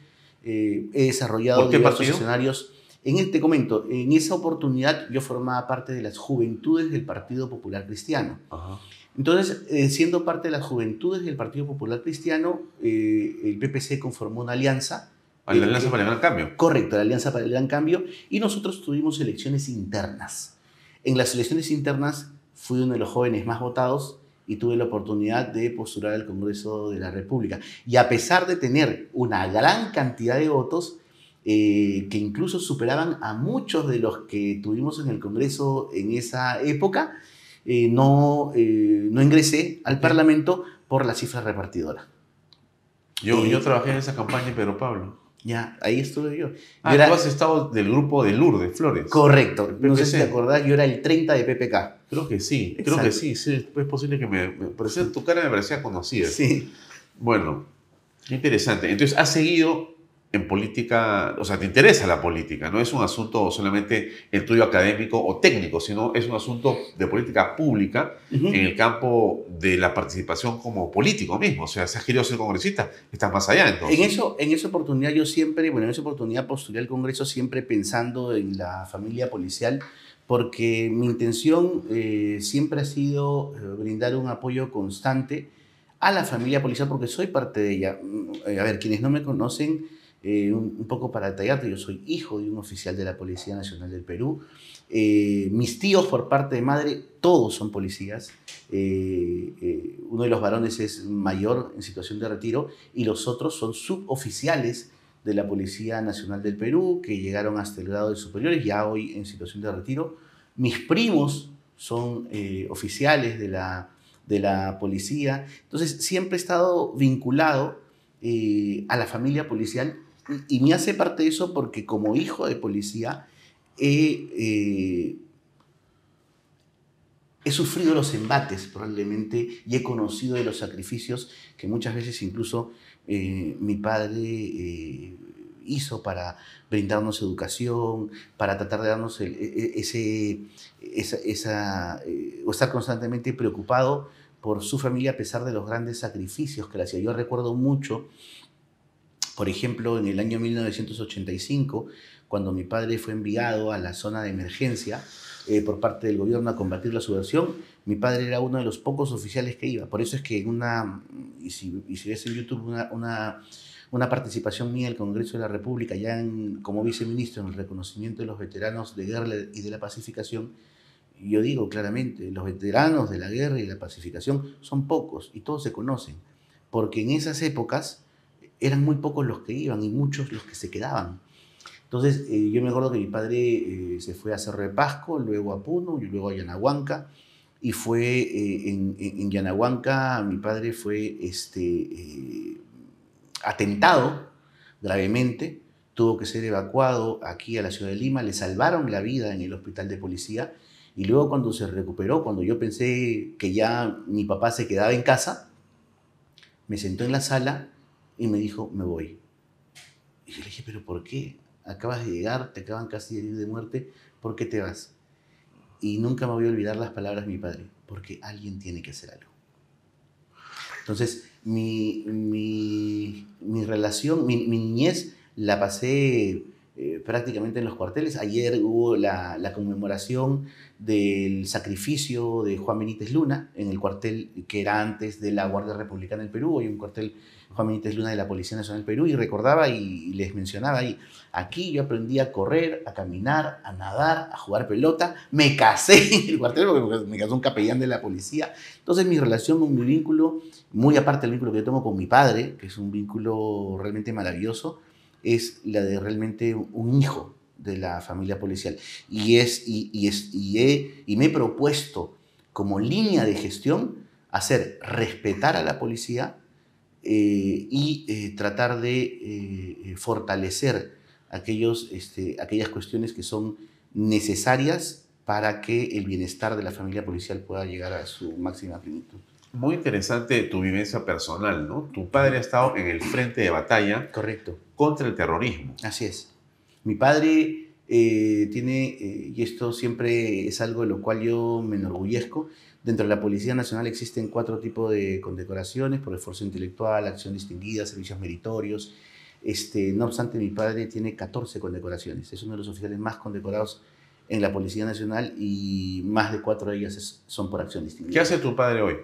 He desarrollado diversos escenarios. Te comento, en esa oportunidad yo formaba parte de las juventudes del Partido Popular Cristiano.
Ajá.
Entonces, siendo parte de las juventudes del Partido Popular Cristiano, el PPC conformó una alianza.
¿La Alianza para el Gran Cambio?
Correcto, la Alianza para el Gran Cambio. Y nosotros tuvimos elecciones internas. En las elecciones internas fui uno de los jóvenes más votados y tuve la oportunidad de postular al Congreso de la República. Y a pesar de tener una gran cantidad de votos, que incluso superaban a muchos de los que tuvimos en el Congreso en esa época, no ingresé al Parlamento por la cifra repartidora.
Yo trabajé en esa campaña en Pedro Pablo.
Ya, ahí estuve yo.
Tú has estado del grupo de Lourdes Flores.
Correcto. No sé si te acordás, yo era el 30 de PPK.
Creo que sí, sí. Es posible que tu cara me parecía conocida.
Sí.
Bueno, qué interesante. Entonces, has seguido en política, o sea, te interesa la política, no es un asunto solamente el tuyo académico o técnico, sino es un asunto de política pública en el campo de la participación como político mismo. O sea, si has querido ser congresista, estás más allá entonces.
En esa oportunidad yo siempre, en esa oportunidad postulé al Congreso siempre pensando en la familia policial, porque mi intención siempre ha sido brindar un apoyo constante a la familia policial, porque soy parte de ella. A ver, quienes no me conocen, un poco para detallarte, yo soy hijo de un oficial de la Policía Nacional del Perú. Mis tíos por parte de madre, todos son policías. Uno de los varones es mayor en situación de retiro y los otros son suboficiales de la Policía Nacional del Perú que llegaron hasta el grado de superiores, ya hoy en situación de retiro. Mis primos son oficiales de la policía. Entonces siempre he estado vinculado a la familia policial y me hace parte de eso porque como hijo de policía he sufrido los embates probablemente y he conocido de los sacrificios que muchas veces incluso mi padre hizo para brindarnos educación, para tratar de darnos o estar constantemente preocupado por su familia a pesar de los grandes sacrificios que le hacía. Yo recuerdo mucho, por ejemplo, en el año 1985, cuando mi padre fue enviado a la zona de emergencia por parte del gobierno a combatir la subversión, mi padre era uno de los pocos oficiales que iba. Por eso es que si ves en YouTube una participación mía en el Congreso de la República, ya como viceministro en el reconocimiento de los veteranos de guerra y de la pacificación, yo digo claramente, los veteranos de la guerra y de la pacificación son pocos y todos se conocen, porque en esas épocas eran muy pocos los que iban y muchos los que se quedaban. Entonces, yo me acuerdo que mi padre se fue a Cerro de Pasco, luego a Puno y luego a Yanahuanca, y fue en Yanahuanca mi padre fue atentado gravemente, tuvo que ser evacuado aquí a la ciudad de Lima, le salvaron la vida en el hospital de policía y luego cuando se recuperó, cuando yo pensé que ya mi papá se quedaba en casa, me sentó en la sala y me dijo, me voy. Y yo le dije, ¿pero por qué? Acabas de llegar, te acaban casi de herir de muerte, ¿por qué te vas? Y nunca me voy a olvidar las palabras de mi padre, porque alguien tiene que hacer algo. Entonces, mi relación, mi niñez la pasé prácticamente en los cuarteles. Ayer hubo la conmemoración del sacrificio de Juan Benítez Luna en el cuartel que era antes de la Guardia Republicana del Perú. Hoy un cuartel Juan Benítez Luna de la Policía Nacional del Perú, y recordaba y les mencionaba ahí, aquí yo aprendí a correr, a caminar, a nadar, a jugar pelota, me casé en el cuartel porque me casó un capellán de la policía. Entonces mi relación con mi vínculo, muy aparte del vínculo que yo tengo con mi padre, que es un vínculo realmente maravilloso, es la de realmente un hijo de la familia policial. Y me he propuesto como línea de gestión hacer respetar a la policía y tratar de fortalecer aquellas cuestiones que son necesarias para que el bienestar de la familia policial pueda llegar a su máxima plenitud.
Muy interesante tu vivencia personal, ¿no? Tu padre ha estado en el frente de batalla.
Correcto.
Contra el terrorismo.
Así es. Mi padre tiene, y esto siempre es algo de lo cual yo me enorgullezco, dentro de la Policía Nacional existen 4 tipos de condecoraciones: por esfuerzo intelectual, acción distinguida, servicios meritorios. No obstante, mi padre tiene 14 condecoraciones. Es uno de los oficiales más condecorados en la Policía Nacional y más de 4 de ellas son por acción distinguida.
¿Qué hace tu padre hoy?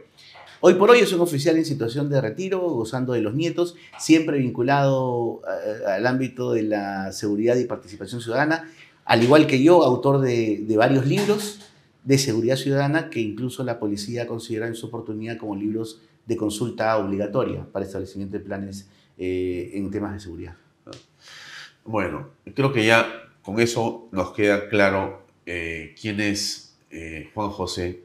Hoy por hoy es un oficial en situación de retiro, gozando de los nietos, siempre vinculado al ámbito de la seguridad y participación ciudadana, al igual que yo, autor de varios libros de seguridad ciudadana que incluso la policía considera en su oportunidad como libros de consulta obligatoria para establecimiento de planes en temas de seguridad.
Bueno, creo que ya con eso nos queda claro quién es Juan José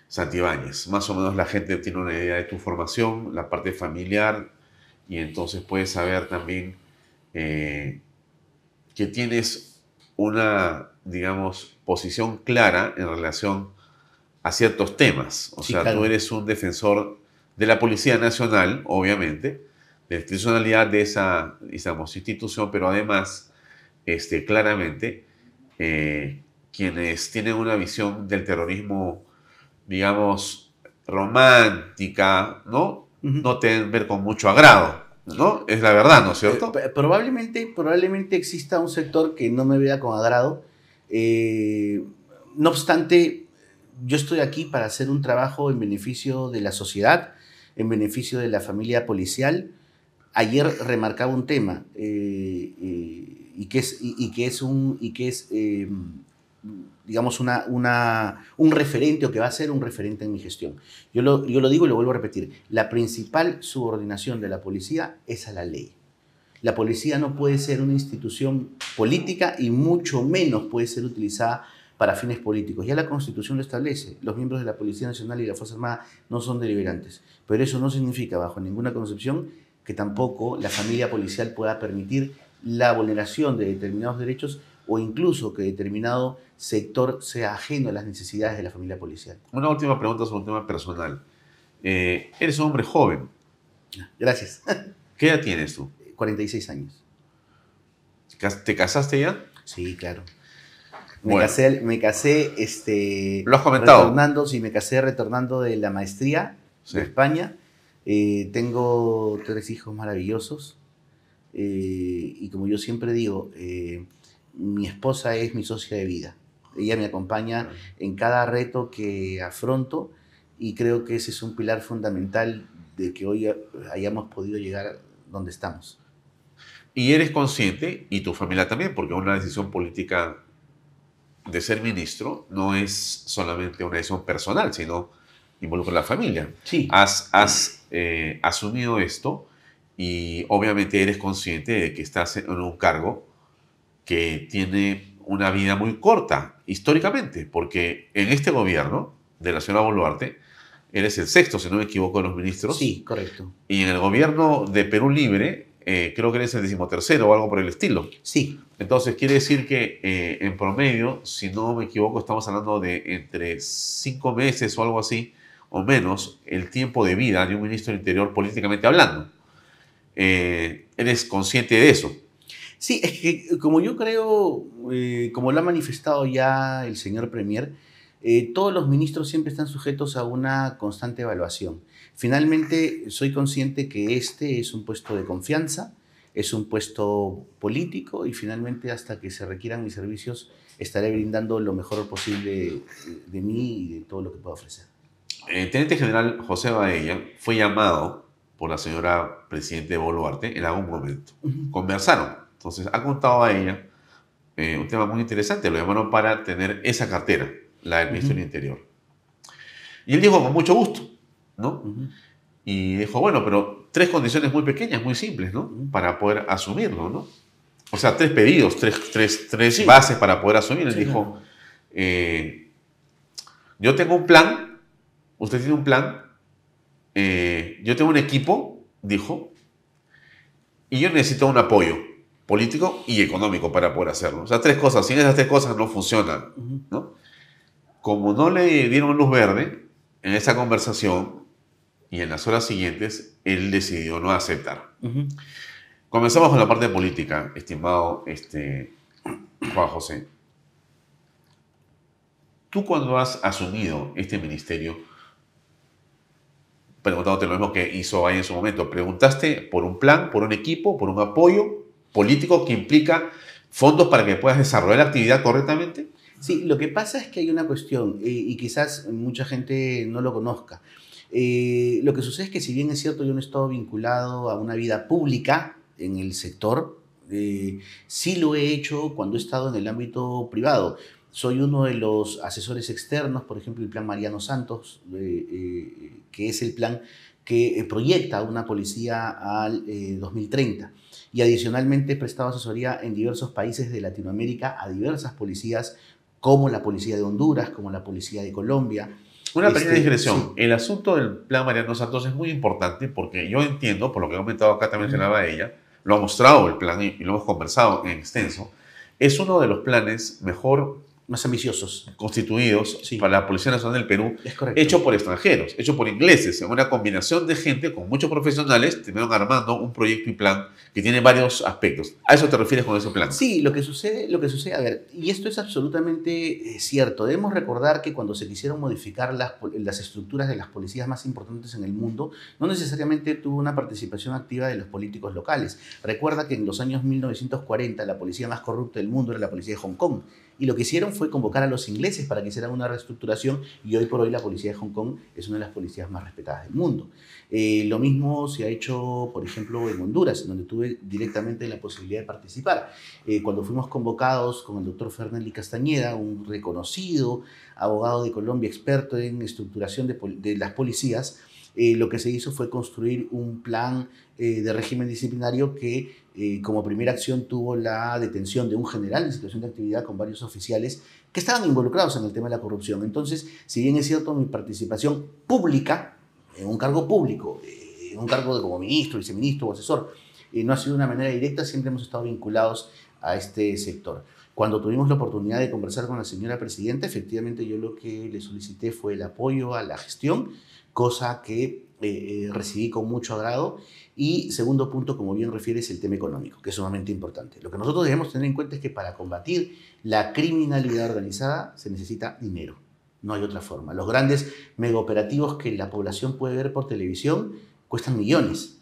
Santibáñez. Más o menos la gente tiene una idea de tu formación, la parte familiar, y entonces puedes saber también que tienes una, digamos, posición clara en relación a ciertos temas. O sea, claro, tú eres un defensor de la Policía Nacional, obviamente, de la institucionalidad de esa, digamos, institución, pero además, claramente, quienes tienen una visión del terrorismo, digamos, romántica, ¿no? No te deben ver con mucho agrado, ¿no? Es la verdad, ¿no es cierto?
Probablemente exista un sector que no me vea con agrado. No obstante, yo estoy aquí para hacer un trabajo en beneficio de la sociedad, en beneficio de la familia policial. Ayer remarcaba un tema y que es digamos, un referente, o que va a ser un referente en mi gestión. Yo lo digo y lo vuelvo a repetir. La principal subordinación de la policía es a la ley. La policía no puede ser una institución política y mucho menos puede ser utilizada para fines políticos. Ya la Constitución lo establece. Los miembros de la Policía Nacional y la Fuerza Armada no son deliberantes. Pero eso no significa, bajo ninguna concepción, que tampoco la familia policial pueda permitir la vulneración de determinados derechos o incluso que determinado sector sea ajeno a las necesidades de la familia policial.
Una última pregunta sobre un tema personal. Eres un hombre joven.
Gracias.
¿Qué edad tienes tú?
46 años.
¿Te casaste ya?
Sí, claro.
Bueno.
Me casé
¿Lo has comentado?
me casé retornando de la maestría
Sí.
de España. Tengo 3 hijos maravillosos. Y como yo siempre digo, mi esposa es mi socia de vida. Ella me acompaña en cada reto que afronto y creo que ese es un pilar fundamental de que hoy hayamos podido llegar donde estamos.
Y eres consciente, y tu familia también, porque una decisión política de ser ministro no es solamente una decisión personal, sino involucra a la familia.
Sí.
Has asumido esto y obviamente eres consciente de que estás en un cargo que tiene una vida muy corta, históricamente, porque en este gobierno de la señora Boluarte eres el 6º, si no me equivoco, de los ministros.
Sí, correcto.
Y en el gobierno de Perú Libre, creo que eres el 13º o algo por el estilo.
Sí.
Entonces, quiere decir que en promedio, si no me equivoco, estamos hablando de entre 5 meses o algo así, o menos, el tiempo de vida de un ministro del Interior políticamente hablando. ¿Eres consciente de eso?
Sí, es que como yo creo, como lo ha manifestado ya el señor Premier, todos los ministros siempre están sujetos a una constante evaluación. Finalmente, soy consciente que este es un puesto de confianza, es un puesto político y finalmente hasta que se requieran mis servicios estaré brindando lo mejor posible de mí y de todo lo que pueda ofrecer.
El teniente general José Baella fue llamado por la señora presidente Boluarte en algún momento. Conversaron. Entonces, ha contado a ella un tema muy interesante. Lo llamaron para tener esa cartera, la del ministro del Interior. Y él dijo, con mucho gusto, ¿no? Y dijo, bueno, pero 3 condiciones muy pequeñas, muy simples, ¿no? Para poder asumirlo, ¿no? O sea, 3 pedidos, 3
Sí.
bases para poder asumir. Él
Sí,
dijo, yo tengo un plan, usted tiene un plan, yo tengo un equipo, dijo, y yo necesito un apoyo político y económico para poder hacerlo. O sea, 3 cosas. Sin esas 3 cosas no funcionan, ¿no? Como no le dieron luz verde en esa conversación y en las horas siguientes, él decidió no aceptar. Comenzamos con la parte política, estimado Juan José. Tú cuando has asumido este ministerio, preguntándote lo mismo que hizo ahí en su momento, preguntaste por un plan, por un equipo, por un apoyo político que implica fondos para que puedas desarrollar la actividad correctamente.
Sí, lo que pasa es que hay una cuestión y quizás mucha gente no lo conozca. Lo que sucede es que si bien es cierto yo no he estado vinculado a una vida pública en el sector, sí lo he hecho cuando he estado en el ámbito privado. Soy uno de los asesores externos, por ejemplo, el Plan Mariano Santos, que es el plan que proyecta una policía al 2030. Y adicionalmente he prestado asesoría en diversos países de Latinoamérica a diversas policías, como la Policía de Honduras, como la Policía de Colombia.
Una pequeña digresión.
Sí.
El asunto del Plan Mariano Santos es muy importante porque yo entiendo, por lo que he comentado acá, también mencionaba ella, lo ha mostrado el plan y lo hemos conversado en extenso, es uno de los planes mejor
Más ambiciosos.
constituidos
Sí.
para la Policía Nacional del Perú,
Es correcto.
hecho por extranjeros, hecho por ingleses, en una combinación de gente con muchos profesionales, terminaron armando un proyecto y plan que tiene varios aspectos. ¿A eso te refieres con ese plan?
Sí, lo que sucede, a ver, y esto es absolutamente cierto. Debemos recordar que cuando se quisieron modificar las estructuras de las policías más importantes en el mundo, no necesariamente tuvo una participación activa de los políticos locales. Recuerda que en los años 1940 la policía más corrupta del mundo era la policía de Hong Kong. Y lo que hicieron fue convocar a los ingleses para que hicieran una reestructuración y hoy por hoy la policía de Hong Kong es una de las policías más respetadas del mundo. Lo mismo se ha hecho, por ejemplo, en Honduras, donde tuve directamente la posibilidad de participar. Cuando fuimos convocados con el doctor Fernelli Castañeda, un reconocido abogado de Colombia, experto en estructuración de las policías, lo que se hizo fue construir un plan de régimen disciplinario que como primera acción tuvo la detención de un general en situación de actividad con varios oficiales que estaban involucrados en el tema de la corrupción. Entonces, si bien es cierto mi participación pública, en un cargo público, en un cargo como ministro, viceministro o asesor. No ha sido de una manera directa, siempre hemos estado vinculados a este sector. Cuando tuvimos la oportunidad de conversar con la señora presidenta, efectivamente yo lo que le solicité fue el apoyo a la gestión, cosa que recibí con mucho agrado. Y segundo punto, como bien refieres, el tema económico, que es sumamente importante. Lo que nosotros debemos tener en cuenta es que para combatir la criminalidad organizada se necesita dinero. No hay otra forma. Los grandes megaoperativos que la población puede ver por televisión cuestan millones.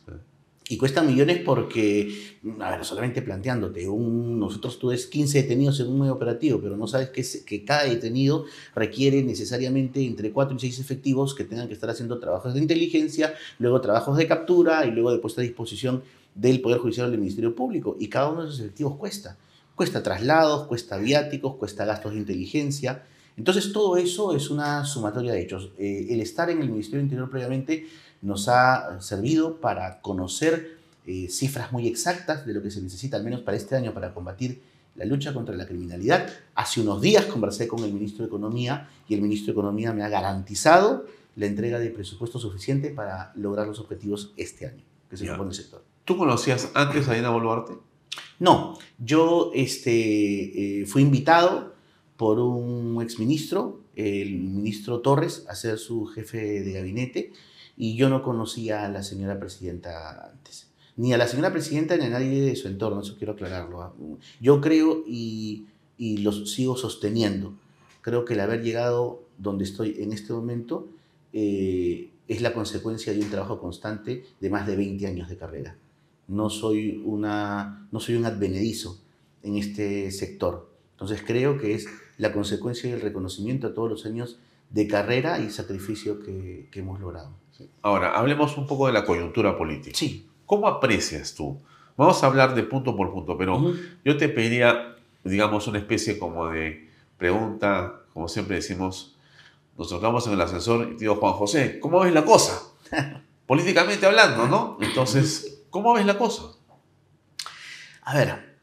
Y cuestan millones porque, a ver, solamente planteándote, nosotros tú ves 15 detenidos en un medio operativo, pero no sabes que cada detenido requiere necesariamente entre 4 y 6 efectivos que tengan que estar haciendo trabajos de inteligencia, luego trabajos de captura y luego de puesta a disposición del Poder Judicial o del Ministerio Público. Y cada uno de esos efectivos cuesta. Cuesta traslados, cuesta viáticos, cuesta gastos de inteligencia. Entonces todo eso es una sumatoria de hechos. El estar en el Ministerio del Interior previamente nos ha servido para conocer cifras muy exactas de lo que se necesita, al menos para este año, para combatir la lucha contra la criminalidad. Hace unos días conversé con el ministro de Economía y el ministro de Economía me ha garantizado la entrega de presupuesto suficiente para lograr los objetivos este año, que se propone el sector.
¿Tú conocías antes a Dina Boluarte?
No, yo fui invitado por un exministro, el ministro Torres, a ser su jefe de gabinete, y yo no conocía a la señora presidenta antes. Ni a la señora presidenta ni a nadie de su entorno, eso quiero aclararlo. Yo creo y lo sigo sosteniendo. Creo que el haber llegado donde estoy en este momento es la consecuencia de un trabajo constante de más de 20 años de carrera. No soy un advenedizo en este sector. Entonces creo que es la consecuencia del reconocimiento a todos los años de carrera y sacrificio que hemos logrado. Sí.
Ahora, hablemos un poco de la coyuntura política.
Sí.
¿Cómo aprecias tú? Vamos a hablar de punto por punto, pero yo te pediría, digamos, una especie como de pregunta, como siempre decimos, nos tratamos en el ascensor y te digo, Juan José, ¿cómo ves la cosa? Políticamente hablando, ¿no? Entonces, ¿cómo ves la cosa?
A ver,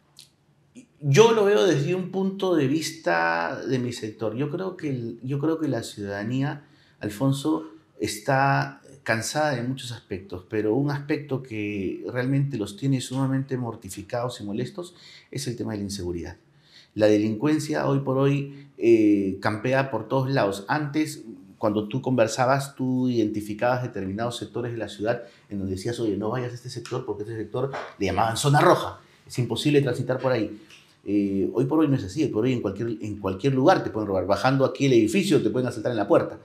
yo lo veo desde un punto de vista de mi sector. Yo creo que la ciudadanía, Alfonso, está cansada de muchos aspectos, pero un aspecto que realmente los tiene sumamente mortificados y molestos es el tema de la inseguridad. La delincuencia hoy por hoy campea por todos lados. Antes, cuando tú conversabas, tú identificabas determinados sectores de la ciudad en donde decías, oye, no vayas a este sector porque este sector le llamaban zona roja. Es imposible transitar por ahí. Hoy por hoy no es así. Hoy por hoy en cualquier lugar te pueden robar. Bajando aquí el edificio te pueden asaltar en la puerta.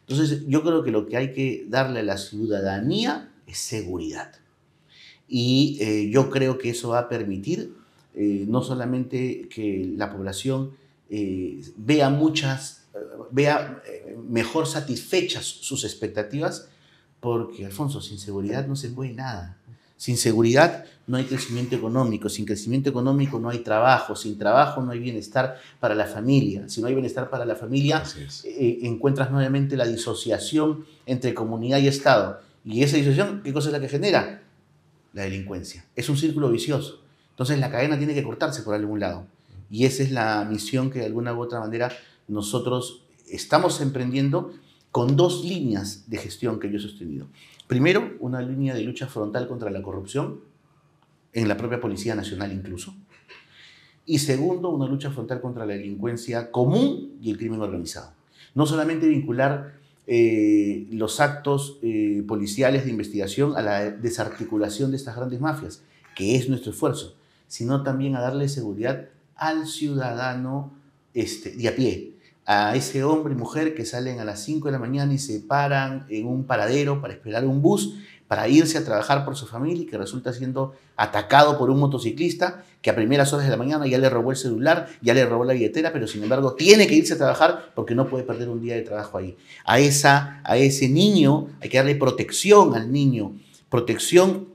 Entonces, yo creo que lo que hay que darle a la ciudadanía es seguridad. Y yo creo que eso va a permitir no solamente que la población vea mejor satisfechas sus expectativas, porque, Alfonso, sin seguridad no se puede nada. Sin seguridad no hay crecimiento económico, sin crecimiento económico no hay trabajo, sin trabajo no hay bienestar para la familia. Si no hay bienestar para la familia, encuentras nuevamente la disociación entre comunidad y Estado. Y esa disociación, ¿qué cosa es la que genera? La delincuencia. Es un círculo vicioso. Entonces la cadena tiene que cortarse por algún lado. Y esa es la misión que de alguna u otra manera nosotros estamos emprendiendo con dos líneas de gestión que yo he sostenido. Primero, una línea de lucha frontal contra la corrupción, en la propia Policía Nacional incluso. Y segundo, una lucha frontal contra la delincuencia común y el crimen organizado. No solamente vincular los actos policiales de investigación a la desarticulación de estas grandes mafias, que es nuestro esfuerzo, sino también a darle seguridad al ciudadano de a pie, a ese hombre y mujer que salen a las 5 de la mañana y se paran en un paradero para esperar un bus para irse a trabajar por su familia y que resulta siendo atacado por un motociclista que a primeras horas de la mañana ya le robó el celular, ya le robó la billetera, pero sin embargo tiene que irse a trabajar porque no puede perder un día de trabajo ahí. A ese niño hay que darle protección al niño, protección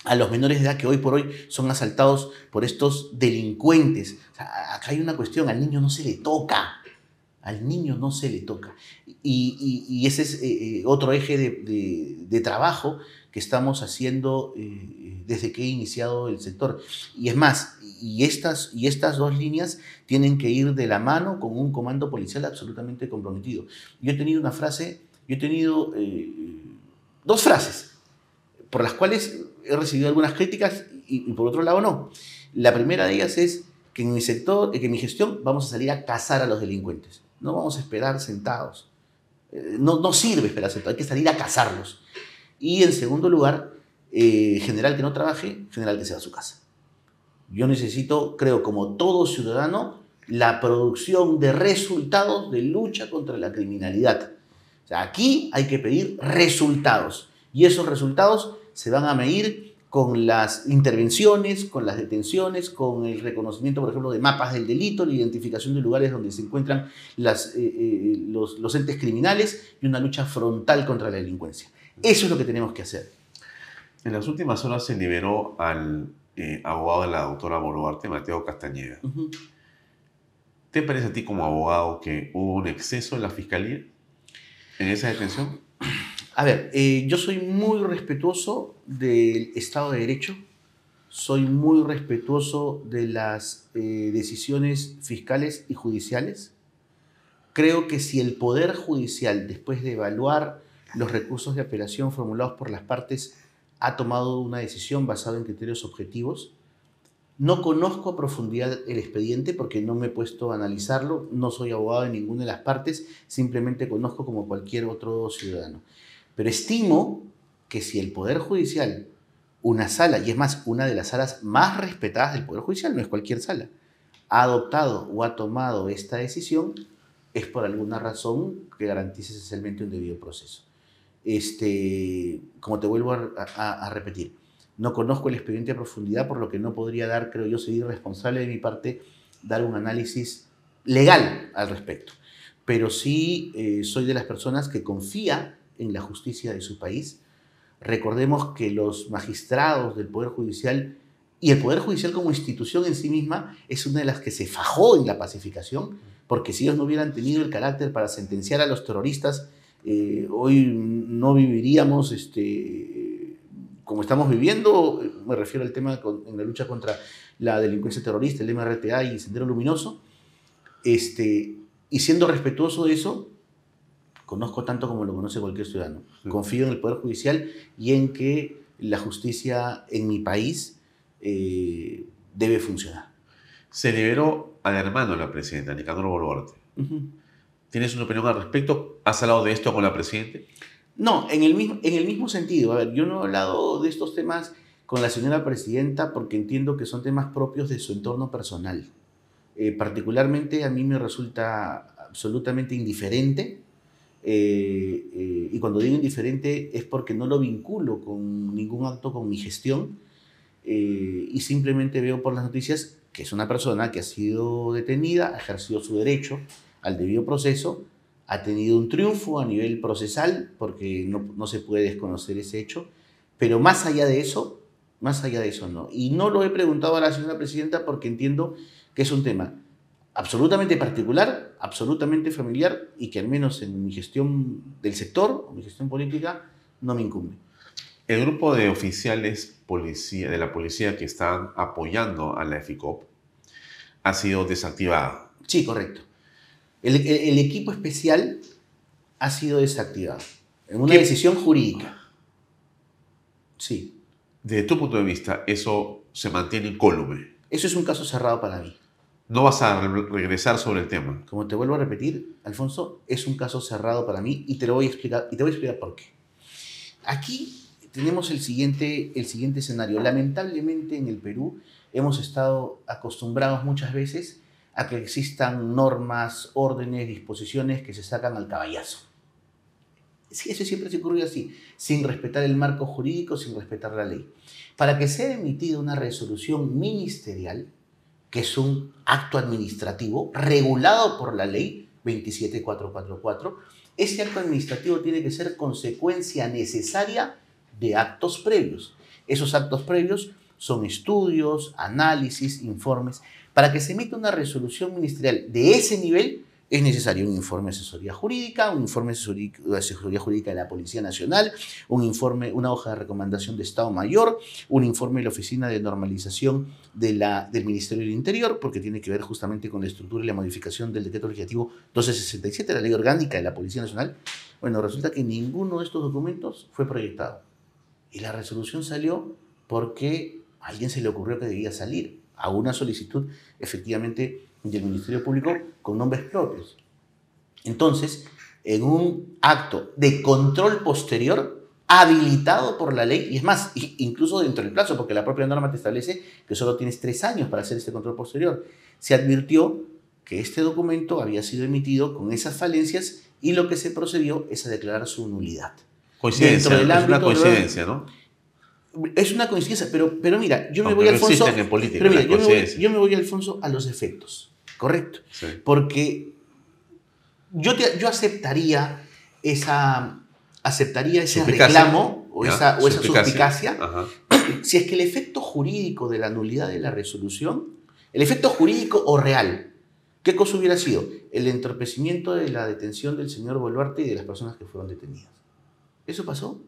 a los menores de edad que hoy por hoy son asaltados por estos delincuentes. O sea, acá hay una cuestión, al niño no se le toca. Al niño no se le toca. Y ese es otro eje de trabajo que estamos haciendo desde que he iniciado el sector. Y es más, y estas dos líneas tienen que ir de la mano con un comando policial absolutamente comprometido. Yo he tenido dos frases por las cuales he recibido algunas críticas y por otro lado no. La primera de ellas es que en mi sector, que en mi gestión vamos a salir a cazar a los delincuentes. No vamos a esperar sentados. No sirve esperar sentados, hay que salir a cazarlos. Y en segundo lugar, general que no trabaje, general que se va a su casa. Yo necesito, creo, como todo ciudadano, la producción de resultados de lucha contra la criminalidad. O sea, aquí hay que pedir resultados. Y esos resultados se van a medir con las intervenciones, con las detenciones, con el reconocimiento, por ejemplo, de mapas del delito, la identificación de lugares donde se encuentran los entes criminales y una lucha frontal contra la delincuencia. Eso es lo que tenemos que hacer.
En las últimas horas se liberó al abogado de la doctora Boluarte, Mateo Castañeda.
Uh-huh.
¿Te parece a ti como abogado que hubo un exceso en la fiscalía en esa detención?
A ver, yo soy muy respetuoso del Estado de Derecho, soy muy respetuoso de las decisiones fiscales y judiciales. Creo que si el Poder Judicial, después de evaluar los recursos de apelación formulados por las partes, ha tomado una decisión basada en criterios objetivos, no conozco a profundidad el expediente porque no me he puesto a analizarlo, no soy abogado de ninguna de las partes, simplemente conozco como cualquier otro ciudadano. Pero estimo que si el Poder Judicial, una sala, y es más, una de las salas más respetadas del Poder Judicial, no es cualquier sala, ha adoptado o ha tomado esta decisión, es por alguna razón que garantice esencialmente un debido proceso. Como te vuelvo a repetir, no conozco el expediente a profundidad, por lo que no podría dar, creo yo, sería irresponsable de mi parte, dar un análisis legal al respecto. Pero sí soy de las personas que confía en la justicia de su país. Recordemos que los magistrados del Poder Judicial y el Poder Judicial como institución en sí misma es una de las que se fajó en la pacificación, porque si ellos no hubieran tenido el carácter para sentenciar a los terroristas, hoy no viviríamos como estamos viviendo. Me refiero al tema en la lucha contra la delincuencia terrorista, el MRTA y Sendero Luminoso. Y siendo respetuoso de eso, conozco tanto como lo conoce cualquier ciudadano. Confío en el Poder Judicial y en que la justicia en mi país debe funcionar.
Se liberó al hermano de la presidenta, Nicanor Boluarte.
Uh-huh.
¿Tienes una opinión al respecto? ¿Has hablado de esto con la presidenta?
No, en el mismo sentido. A ver, yo no he hablado de estos temas con la señora presidenta porque entiendo que son temas propios de su entorno personal. Particularmente a mí me resulta absolutamente indiferente. Y cuando digo indiferente es porque no lo vinculo con ningún acto con mi gestión y simplemente veo por las noticias que es una persona que ha sido detenida, ha ejercido su derecho al debido proceso, ha tenido un triunfo a nivel procesal porque no se puede desconocer ese hecho, pero más allá de eso no. Y no lo he preguntado a la señora presidenta porque entiendo que es un tema absolutamente particular, absolutamente familiar y que al menos en mi gestión del sector, o mi gestión política, no me incumbe.
El grupo de oficiales de la policía que están apoyando a la EFICOP ha sido desactivado.
Sí, correcto. El equipo especial ha sido desactivado en una decisión jurídica. Sí.
Desde tu punto de vista, ¿eso se mantiene incólume?
Eso es un caso cerrado para mí.
¿No vas a regresar sobre el tema?
Como te vuelvo a repetir, Alfonso, es un caso cerrado para mí y te lo voy a explicar, y te voy a explicar por qué. Aquí tenemos el siguiente escenario. Lamentablemente en el Perú hemos estado acostumbrados muchas veces a que existan normas, órdenes, disposiciones que se sacan al caballazo. Sí, eso siempre se ocurrió así, sin respetar el marco jurídico, sin respetar la ley. Para que sea emitida una resolución ministerial, que es un acto administrativo regulado por la ley 27444, ese acto administrativo tiene que ser consecuencia necesaria de actos previos. Esos actos previos son estudios, análisis, informes. Para que se emita una resolución ministerial de ese nivel, es necesario un informe de asesoría jurídica, un informe de asesoría jurídica de la Policía Nacional, un informe, una hoja de recomendación de Estado Mayor, un informe de la Oficina de Normalización del Ministerio del Interior, porque tiene que ver justamente con la estructura y la modificación del Decreto Legislativo 1267, la Ley Orgánica de la Policía Nacional. Bueno, resulta que ninguno de estos documentos fue proyectado. Y la resolución salió porque a alguien se le ocurrió que debía salir a una solicitud, efectivamente, del Ministerio Público con nombres propios. Entonces, en un acto de control posterior, habilitado por la ley, y es más, incluso dentro del plazo, porque la propia norma te establece que solo tienes 3 años para hacer este control posterior, se advirtió que este documento había sido emitido con esas falencias y lo que se procedió es a declarar su nulidad.
Coincidencia, es una coincidencia, ¿no?
Es una coincidencia, pero mira, yo me
Aunque
voy,
no
Alfonso,
existen en política,
pero mira,
las
yo
coincidencias.
me voy, Alfonso, a los efectos, ¿correcto?
Sí.
Porque yo aceptaría ese
Suspicacia,
reclamo o
¿ya?
esa suspicacia
Ajá.
si es que el efecto jurídico de la nulidad de la resolución, el efecto jurídico o real, ¿qué cosa hubiera sido? El entorpecimiento de la detención del señor Boluarte y de las personas que fueron detenidas. ¿Eso pasó?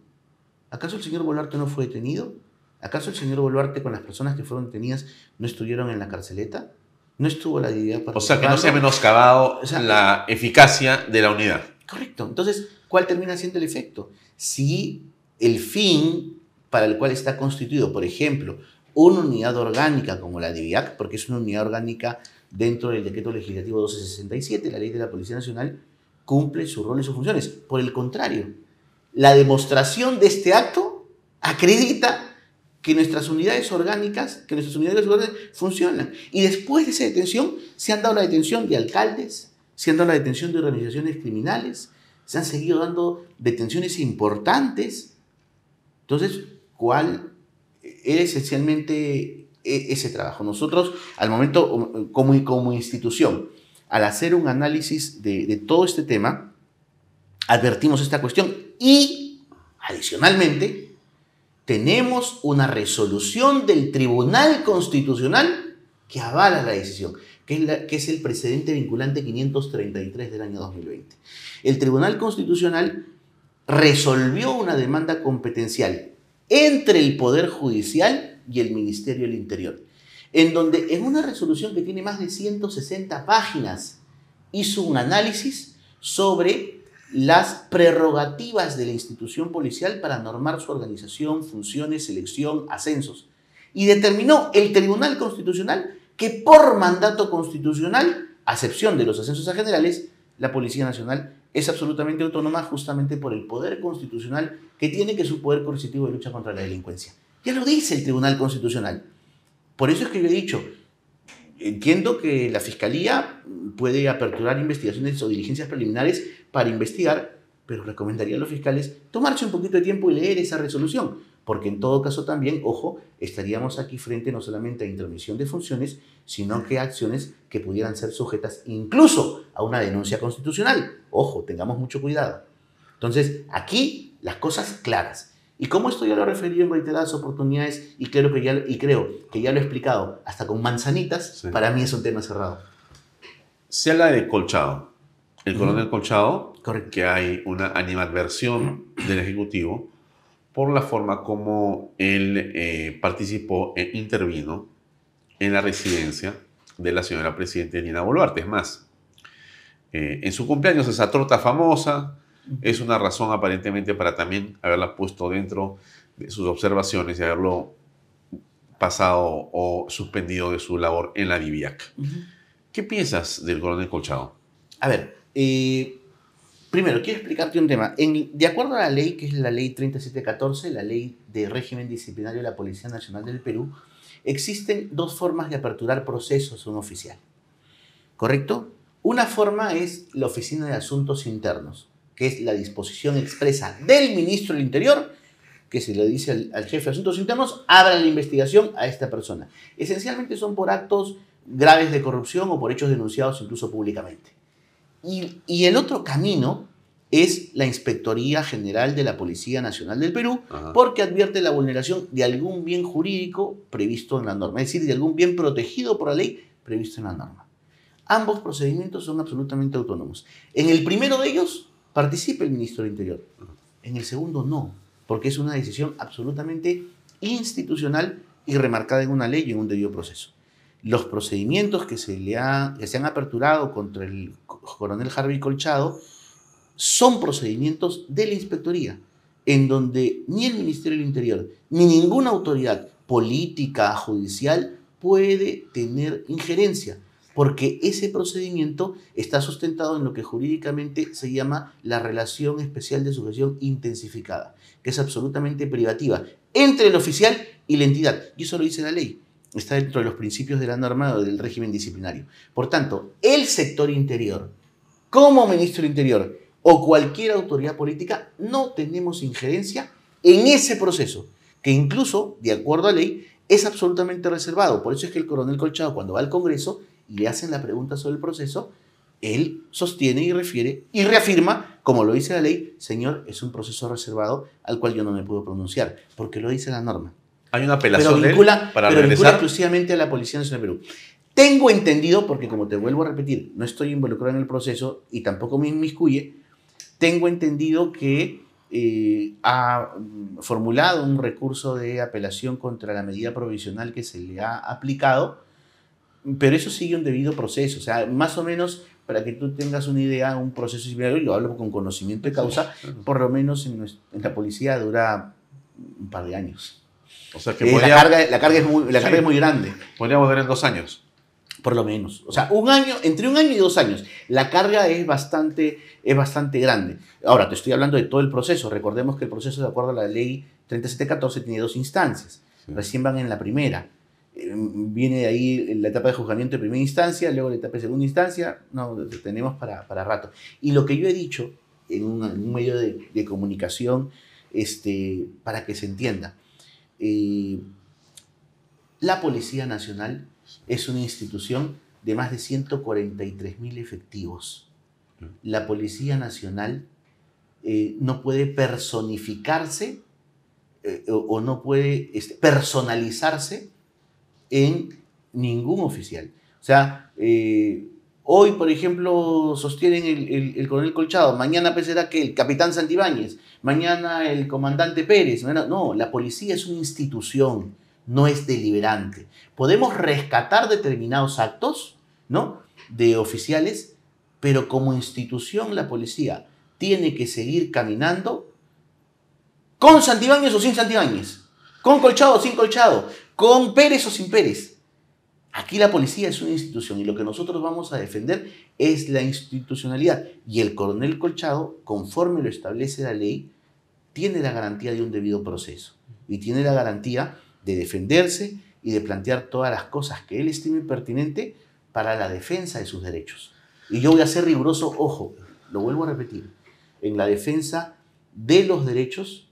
¿Acaso el señor Boluarte no fue detenido? ¿Acaso el señor Boluarte con las personas que fueron detenidas no estuvieron en la carceleta? ¿No estuvo la DIVIAC participando?
O sea, que no se ha menoscabado la eficacia de la unidad.
Correcto. Entonces, ¿cuál termina siendo el efecto? Si el fin para el cual está constituido, por ejemplo, una unidad orgánica como la DIVIAC, porque es una unidad orgánica dentro del Decreto Legislativo 1267, la Ley de la Policía Nacional, cumple su rol y sus funciones. Por el contrario, la demostración de este acto acredita que nuestras unidades orgánicas, funcionan. Y después de esa detención, se han dado la detención de alcaldes, se han dado la detención de organizaciones criminales, se han seguido dando detenciones importantes. Entonces, ¿cuál era esencialmente ese trabajo? Nosotros, al momento, como institución, al hacer un análisis de todo este tema, advertimos esta cuestión y, adicionalmente, tenemos una resolución del Tribunal Constitucional que avala la decisión, que es el precedente vinculante 533 del año 2020. El Tribunal Constitucional resolvió una demanda competencial entre el Poder Judicial y el Ministerio del Interior, en donde en una resolución que tiene más de 160 páginas hizo un análisis sobre las prerrogativas de la institución policial para normar su organización, funciones, selección, ascensos. Y determinó el Tribunal Constitucional que por mandato constitucional, a excepción de los ascensos a generales, la Policía Nacional es absolutamente autónoma justamente por el poder constitucional que tiene, que es su poder coercitivo de lucha contra la delincuencia. Ya lo dice el Tribunal Constitucional. Por eso es que yo he dicho, entiendo que la Fiscalía puede aperturar investigaciones o diligencias preliminares para investigar, pero recomendaría a los fiscales tomarse un poquito de tiempo y leer esa resolución, porque en todo caso también, ojo, estaríamos aquí frente no solamente a intromisión de funciones, sino que a acciones que pudieran ser sujetas incluso a una denuncia constitucional. Ojo, tengamos mucho cuidado. Entonces, aquí las cosas claras. Y como esto ya lo he referido en reiteradas oportunidades y creo que ya lo he explicado hasta con manzanitas, sí, para mí es un tema cerrado.
Se habla de Colchado, el coronel Colchado,
correcto,
que hay una animadversión del Ejecutivo por la forma como él participó e intervino en la residencia de la señora presidenta Dina Boluarte. Es más, en su cumpleaños esa torta famosa es una razón aparentemente para también haberla puesto dentro de sus observaciones y haberlo pasado o suspendido de su labor en la DIVIAC. ¿Qué piensas del coronel Colchado?
A ver, primero quiero explicarte un tema. De acuerdo a la ley, que es la ley 3714, la ley de régimen disciplinario de la Policía Nacional del Perú, existen dos formas de aperturar procesos a un oficial. ¿Correcto? Una forma es la Oficina de Asuntos Internos, que es la disposición expresa del ministro del Interior, que se le dice al jefe de Asuntos Internos, abra la investigación a esta persona. Esencialmente son por actos graves de corrupción o por hechos denunciados incluso públicamente. Y el otro camino es la Inspectoría General de la Policía Nacional del Perú, porque advierte la vulneración de algún bien jurídico previsto en la norma, es decir, de algún bien protegido por la ley previsto en la norma. Ambos procedimientos son absolutamente autónomos. En el primero de ellos participa el ministro del Interior, en el segundo no, porque es una decisión absolutamente institucional y remarcada en una ley y en un debido proceso. Los procedimientos que se han aperturado contra el coronel Harvey Colchado son procedimientos de la Inspectoría. en donde ni el Ministerio del Interior ni ninguna autoridad política, judicial, puede tener injerencia, porque ese procedimiento está sustentado en lo que jurídicamente se llama la relación especial de sujeción intensificada, que es absolutamente privativa entre el oficial y la entidad. Y eso lo dice la ley. Está dentro de los principios de la norma o del régimen disciplinario. Por tanto, el sector interior, como ministro del Interior o cualquier autoridad política, no tenemos injerencia en ese proceso, que incluso, de acuerdo a ley, es absolutamente reservado. Por eso es que el coronel Colchado, cuando va al Congreso y le hacen la pregunta sobre el proceso, él sostiene y refiere y reafirma, como lo dice la ley, señor, es un proceso reservado al cual yo no me puedo pronunciar, porque lo dice la norma.
Hay una apelación
vincula
para regresar
exclusivamente a la Policía Nacional de Perú. Tengo entendido, porque como te vuelvo a repetir, no estoy involucrado en el proceso y tampoco me inmiscuye, tengo entendido que ha formulado un recurso de apelación contra la medida provisional que se le ha aplicado, pero eso sigue un debido proceso. O sea, más o menos, para que tú tengas una idea, un proceso similar, y lo hablo con conocimiento de causa, por lo menos en la policía dura un par de años.
O sea que
la carga es muy grande.
Podría volver en 2 años.
Por lo menos. O sea, entre 1 año y 2 años. La carga es bastante grande. Ahora, te estoy hablando de todo el proceso. Recordemos que el proceso, de acuerdo a la ley 3714, tiene 2 instancias. Sí. Recién van en la primera. Viene de ahí la etapa de juzgamiento de primera instancia, luego la etapa de segunda instancia. No, tenemos para rato. Y lo que yo he dicho en un medio de comunicación, para que se entienda, la Policía Nacional es una institución de más de 143.000 efectivos. La Policía Nacional no puede personificarse o no puede personalizarse en ningún oficial. O sea, hoy, por ejemplo, sostienen el coronel Colchado, mañana será que el capitán Santibáñez, mañana el comandante Pérez. No, la policía es una institución, no es deliberante. Podemos rescatar determinados actos, ¿no?, de oficiales, pero como institución la policía tiene que seguir caminando con Santibáñez o sin Santibáñez, con Colchado o sin Colchado, con Pérez o sin Pérez. Aquí la policía es una institución y lo que nosotros vamos a defender es la institucionalidad. Y el coronel Colchado, conforme lo establece la ley, tiene la garantía de un debido proceso y tiene la garantía de defenderse y de plantear todas las cosas que él estime pertinente para la defensa de sus derechos. Y yo voy a ser riguroso, ojo, lo vuelvo a repetir, en la defensa de los derechos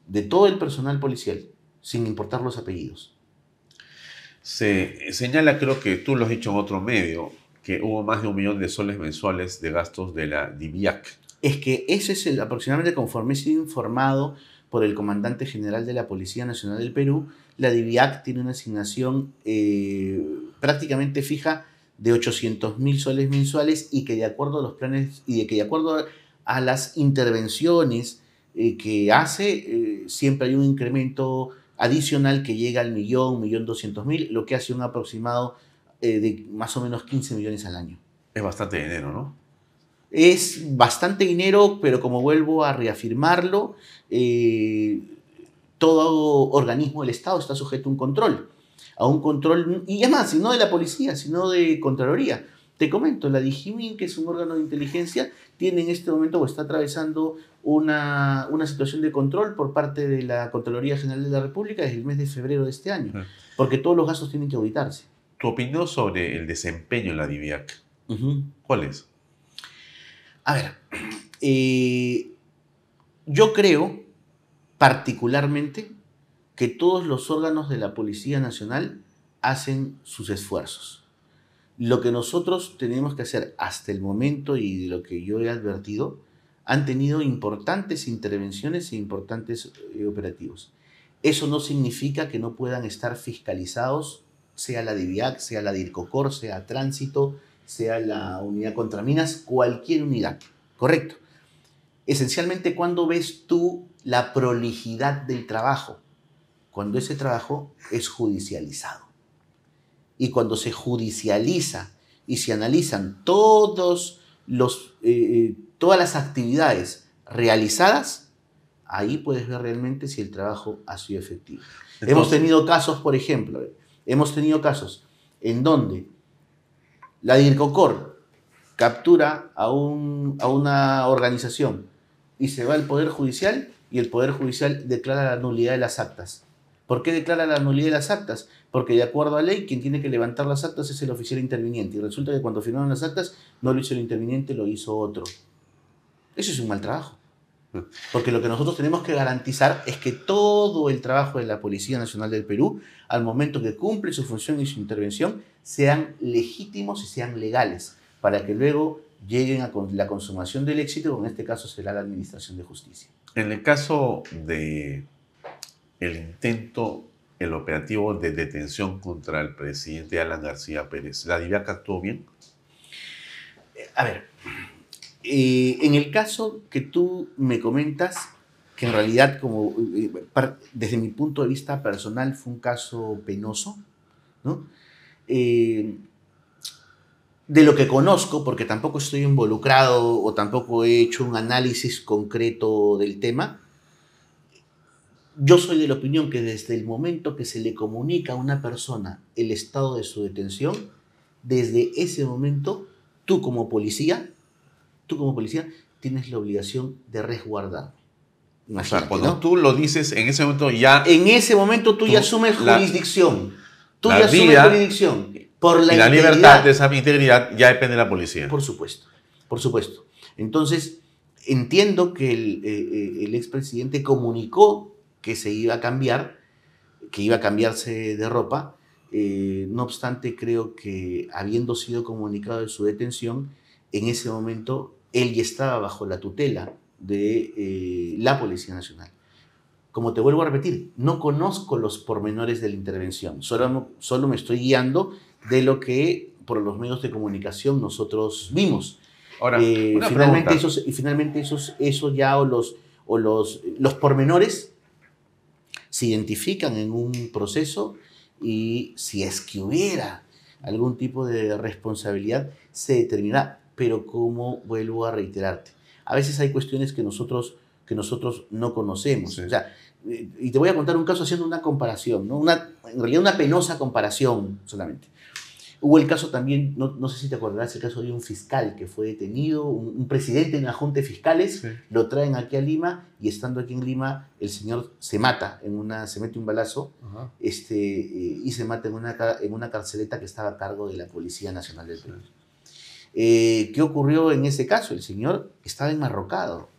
de todo el personal policial, sin importar los apellidos.
Se señala, creo que tú lo has dicho en otro medio, que hubo más de 1 millón de soles mensuales de gastos de la DIVIAC. Es que ese es
aproximadamente, conforme he sido informado por el comandante general de la Policía Nacional del Perú, la DIVIAC tiene una asignación prácticamente fija de 800.000 soles mensuales y que de acuerdo a los planes y de que de acuerdo a las intervenciones que hace, siempre hay un incremento adicional que llega al 1.200.000, lo que hace un aproximado de más o menos 15 millones al año.
Es bastante dinero, ¿no?
Es bastante dinero, pero como vuelvo a reafirmarlo, todo organismo del Estado está sujeto a un control, y es más, no de la policía, sino de Contraloría. Te comento, la DIGIMIN, que es un órgano de inteligencia, tiene en este momento o está atravesando una situación de control por parte de la Contraloría General de la República desde el mes de febrero de este año, porque todos los gastos tienen que auditarse.
¿Tu opinión sobre el desempeño en la DIVIAC? ¿Cuál es?
A ver, yo creo particularmente que todos los órganos de la Policía Nacional hacen sus esfuerzos. Lo que nosotros tenemos que hacer hasta el momento y de lo que yo he advertido, han tenido importantes intervenciones e importantes operativos. Eso no significa que no puedan estar fiscalizados, sea la DIVIAC, sea la DIRCOCOR, sea Tránsito, sea la Unidad contra Minas, cualquier unidad, ¿correcto? Esencialmente, ¿cuándo ves tú la prolijidad del trabajo? Cuando ese trabajo es judicializado. Y cuando se judicializa y se analizan todas las actividades realizadas, Ahí puedes ver realmente si el trabajo ha sido efectivo.
Entonces,
Hemos tenido casos, por ejemplo, en donde la DIRCOCOR captura a una organización y se va al Poder Judicial y el Poder Judicial declara la nulidad de las actas. ¿Por qué declara la nulidad de las actas? Porque de acuerdo a ley, quien tiene que levantar las actas es el oficial interviniente. Y resulta que cuando firmaron las actas, no lo hizo el interviniente, lo hizo otro. Eso es un mal trabajo. Porque lo que nosotros tenemos que garantizar es que todo el trabajo de la Policía Nacional del Perú, al momento que cumple su función y su intervención, sean legítimos y sean legales, para que luego lleguen a la consumación del éxito, que en este caso será la Administración de Justicia.
en el caso de el intento, el operativo de detención contra el presidente Alan García Pérez, ¿la DIVIAC actuó bien?
A ver, en el caso que tú me comentas, que en realidad, desde mi punto de vista personal, fue un caso penoso, ¿no? De lo que conozco, porque tampoco estoy involucrado o tampoco he hecho un análisis concreto del tema, yo soy de la opinión que desde el momento que se le comunica a una persona el estado de su detención, desde ese momento, tú como policía, tienes la obligación de resguardarme. Imagínate,
O sea, cuando
¿no?
tú lo dices, en ese momento ya...
En ese momento tú ya asumes jurisdicción. Tú
la
ya asumes
vida
jurisdicción. Por la
y la
integridad.
libertad de esa integridad ya depende de la policía.
Por supuesto, por supuesto. Entonces, entiendo que el expresidente comunicó que se iba a cambiar, que iba a cambiarse de ropa. No obstante, creo que habiendo sido comunicado de su detención, en ese momento él ya estaba bajo la tutela de la Policía Nacional. Como te vuelvo a repetir, no conozco los pormenores de la intervención, solo me estoy guiando de lo que por los medios de comunicación nosotros vimos.
Ahora, una
finalmente
pregunta.
eso ya los pormenores se identifican en un proceso y si es que hubiera algún tipo de responsabilidad se determinará, pero como vuelvo a reiterarte, a veces hay cuestiones que nosotros no conocemos.
Sí.
O sea, y te voy a contar un caso haciendo una comparación, ¿no? En realidad una penosa comparación solamente. Hubo el caso también, no sé si te acordarás, el caso de un fiscal que fue detenido, un presidente de una junta de fiscales,
Sí.
lo traen aquí a Lima y estando aquí en Lima el señor se mata, se mete un balazo y se mata en una carceleta que estaba a cargo de la Policía Nacional del Perú. ¿Qué ocurrió en ese caso? El señor estaba enmarrocado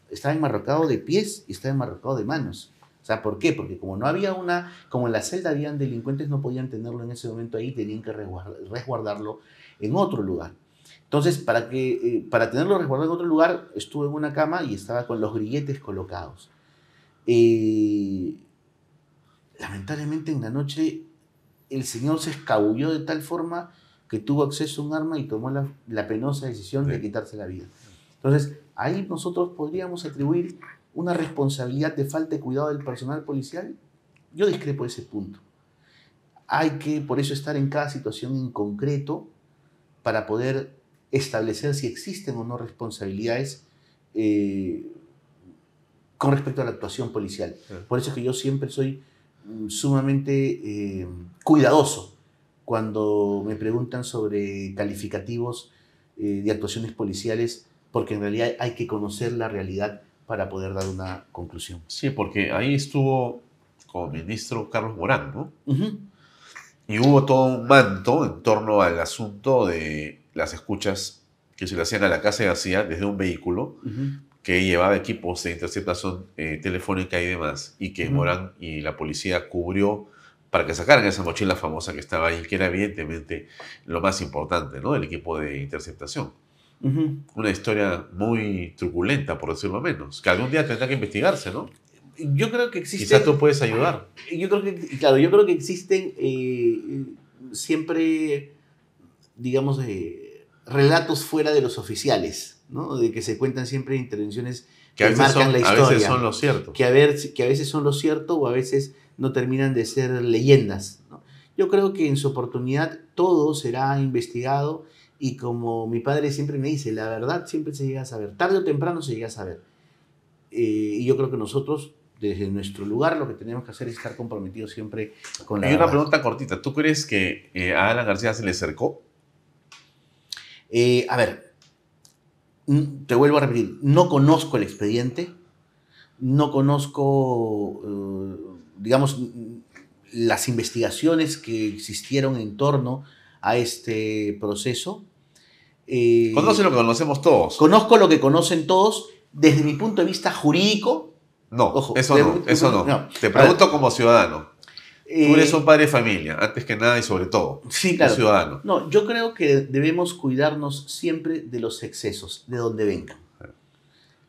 de pies y estaba enmarrocado de manos. O sea, ¿por qué? Porque como no había como en la celda habían delincuentes, no podían tenerlo en ese momento ahí, tenían que resguardarlo en otro lugar. Entonces, para tenerlo resguardado en otro lugar, estuvo en una cama y estaba con los grilletes colocados. Lamentablemente en la noche el señor se escabulló de tal forma que tuvo acceso a un arma y tomó la penosa decisión de quitarse la vida. Entonces, ahí nosotros podríamos atribuir una responsabilidad de falta de cuidado del personal policial. Yo discrepo de ese punto. Hay que, por eso, estar en cada situación en concreto para poder establecer si existen o no responsabilidades con respecto a la actuación policial. Por eso es que yo siempre soy sumamente cuidadoso cuando me preguntan sobre calificativos de actuaciones policiales, porque en realidad hay que conocer la realidad para poder dar una conclusión.
Sí, porque ahí estuvo como ministro Carlos Morán, ¿no?
Uh-huh.
Y hubo todo un manto en torno al asunto de las escuchas que se le hacían a la casa de García desde un vehículo que llevaba equipos de interceptación telefónica y demás, y que Morán y la policía cubrió para que sacaran esa mochila famosa que estaba ahí, que era evidentemente lo más importante, ¿no? El equipo de interceptación. Una historia muy truculenta, por decirlo menos, que algún día tendrá que investigarse, ¿no?
Yo creo que existen...
Quizás tú puedes ayudar.
Yo creo que existen siempre, digamos, relatos fuera de los oficiales, ¿no? De que se cuentan siempre intervenciones que marcan la historia.
A veces son lo cierto.
Que a veces son lo cierto o a veces no terminan de ser leyendas, ¿no? Yo creo que en su oportunidad todo será investigado. Y como mi padre siempre me dice, la verdad siempre se llega a saber. Tarde o temprano se llega a saber. Y yo creo que nosotros Desde nuestro lugar lo que tenemos que hacer es estar comprometidos siempre con la
Hay una
verdad.
pregunta cortita. ¿Tú crees que a Alan García se le cercó?
A ver, te vuelvo a repetir, no conozco el expediente, no conozco, digamos, las investigaciones que existieron en torno a este proceso.
Conoce lo que conocemos todos.
Conozco lo que conocen todos desde mi punto de vista jurídico.
No,
Ojo,
eso no, eso no.
no.
Te pregunto como ciudadano. Tú eres
Eh,
un padre de familia, antes que nada y sobre todo.
Sí, claro.
Un ciudadano.
No, yo creo que debemos cuidarnos siempre de los excesos, de donde vengan.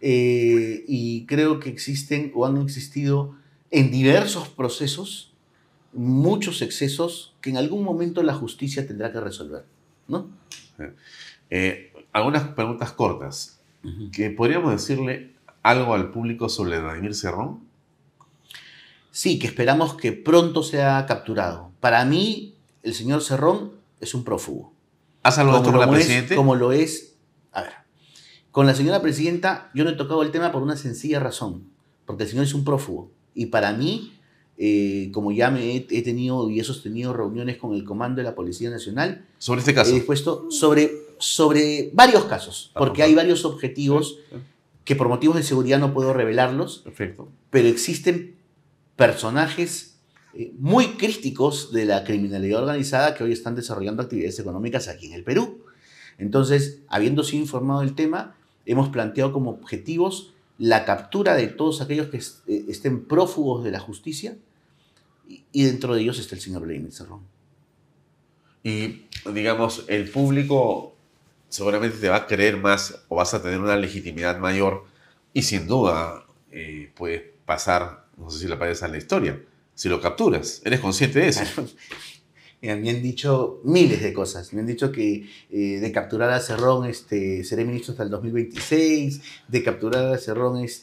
Y creo que existen o han existido en diversos procesos muchos excesos que en algún momento la justicia tendrá que resolver, ¿no?
Algunas preguntas cortas. ¿Que podríamos decirle algo al público sobre Vladimir Cerrón?
Sí, que esperamos que pronto sea capturado. Para mí, el señor Cerrón es un prófugo.
¿Has hablado de esto con la presidenta?
Como lo es. A ver, con la señora presidenta yo no he tocado el tema por una sencilla razón. Porque el señor es un prófugo. Y para mí, como ya he tenido y he sostenido reuniones con el comando de la Policía Nacional,
Sobre este caso.
he dispuesto sobre varios casos. Porque hay varios objetivos que por motivos de seguridad no puedo revelarlos.
Perfecto.
Pero existen personajes muy críticos de la criminalidad organizada que hoy están desarrollando actividades económicas aquí en el Perú. Entonces, habiendo sido informado del tema, hemos planteado como objetivos la captura de todos aquellos que estén prófugos de la justicia y dentro de ellos está el señor Vladimir Cerrón.
Y, digamos, el público seguramente te va a creer más o vas a tener una legitimidad mayor y sin duda puede pasar, no sé si le parece a la historia, si lo capturas. ¿Eres consciente de eso?
Me han dicho miles de cosas. Me han dicho que de capturar a Cerrón seré ministro hasta el 2026, de capturar a Cerrón si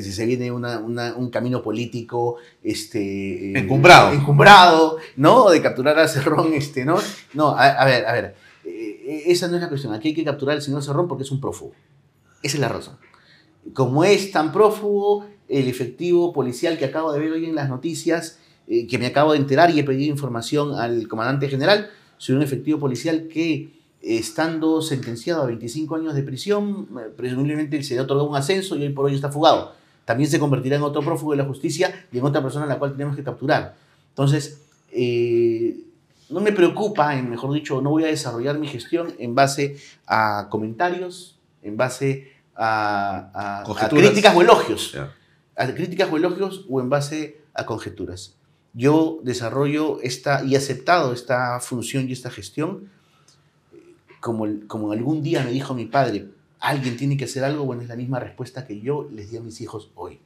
se viene un camino político encumbrado, ¿no? De capturar a Cerrón, ¿no? No, a ver, esa no es la cuestión. Aquí hay que capturar al señor Cerrón porque es un prófugo. Esa es la razón. Como es tan prófugo, el efectivo policial que acabo de ver hoy en las noticias, que me acabo de enterar y he pedido información al comandante general sobre un efectivo policial que, estando sentenciado a 25 años de prisión, presumiblemente se le otorgó un ascenso y hoy por hoy está fugado. También se convertirá en otro prófugo de la justicia y en otra persona a la cual tenemos que capturar. Entonces, no me preocupa, mejor dicho, no voy a desarrollar mi gestión en base a comentarios, en base a críticas o elogios.
Yeah.
A críticas o elogios o en base a conjeturas. Yo desarrollo y he aceptado esta función y esta gestión como algún día me dijo mi padre, alguien tiene que hacer algo, bueno, es la misma respuesta que yo les di a mis hijos hoy.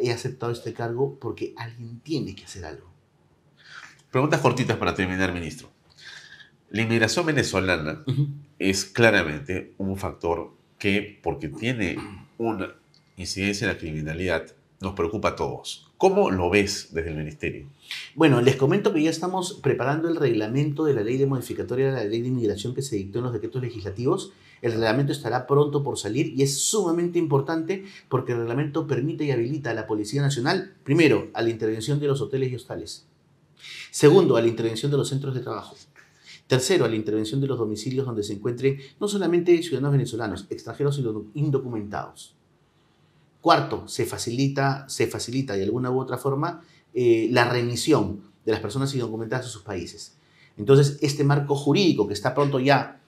He aceptado este cargo porque alguien tiene que hacer algo.
Preguntas cortitas para terminar, ministro. La inmigración venezolana es claramente un factor que, porque tiene una incidencia en la criminalidad, nos preocupa a todos. ¿Cómo lo ves desde el ministerio?
Bueno, les comento que ya estamos preparando el reglamento de la ley de modificatoria de la ley de inmigración que se dictó en los decretos legislativos. El reglamento estará pronto por salir y es sumamente importante porque el reglamento permite y habilita a la Policía Nacional, primero, a la intervención de los hoteles y hostales. Segundo, a la intervención de los centros de trabajo. Tercero, a la intervención de los domicilios donde se encuentren no solamente ciudadanos venezolanos, extranjeros y indocumentados. Cuarto, se facilita de alguna u otra forma la remisión de las personas indocumentadas a sus países. Entonces, este marco jurídico que está pronto ya,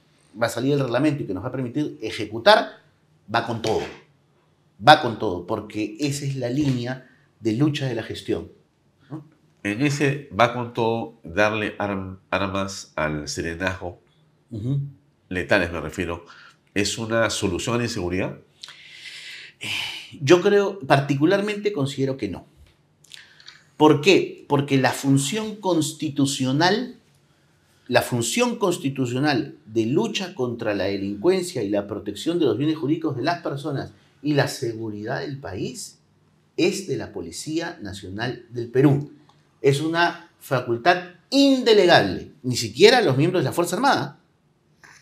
va a salir el reglamento y que nos va a permitir ejecutar, va con todo, porque esa es la línea de lucha de la gestión, ¿no?
En ese va con todo darle armas al serenazgo, letales me refiero, ¿es una solución a la inseguridad?
Yo particularmente considero que no. ¿Por qué? Porque la función constitucional de lucha contra la delincuencia y la protección de los bienes jurídicos de las personas y la seguridad del país es de la Policía Nacional del Perú. Es una facultad indelegable. Ni siquiera los miembros de la Fuerza Armada.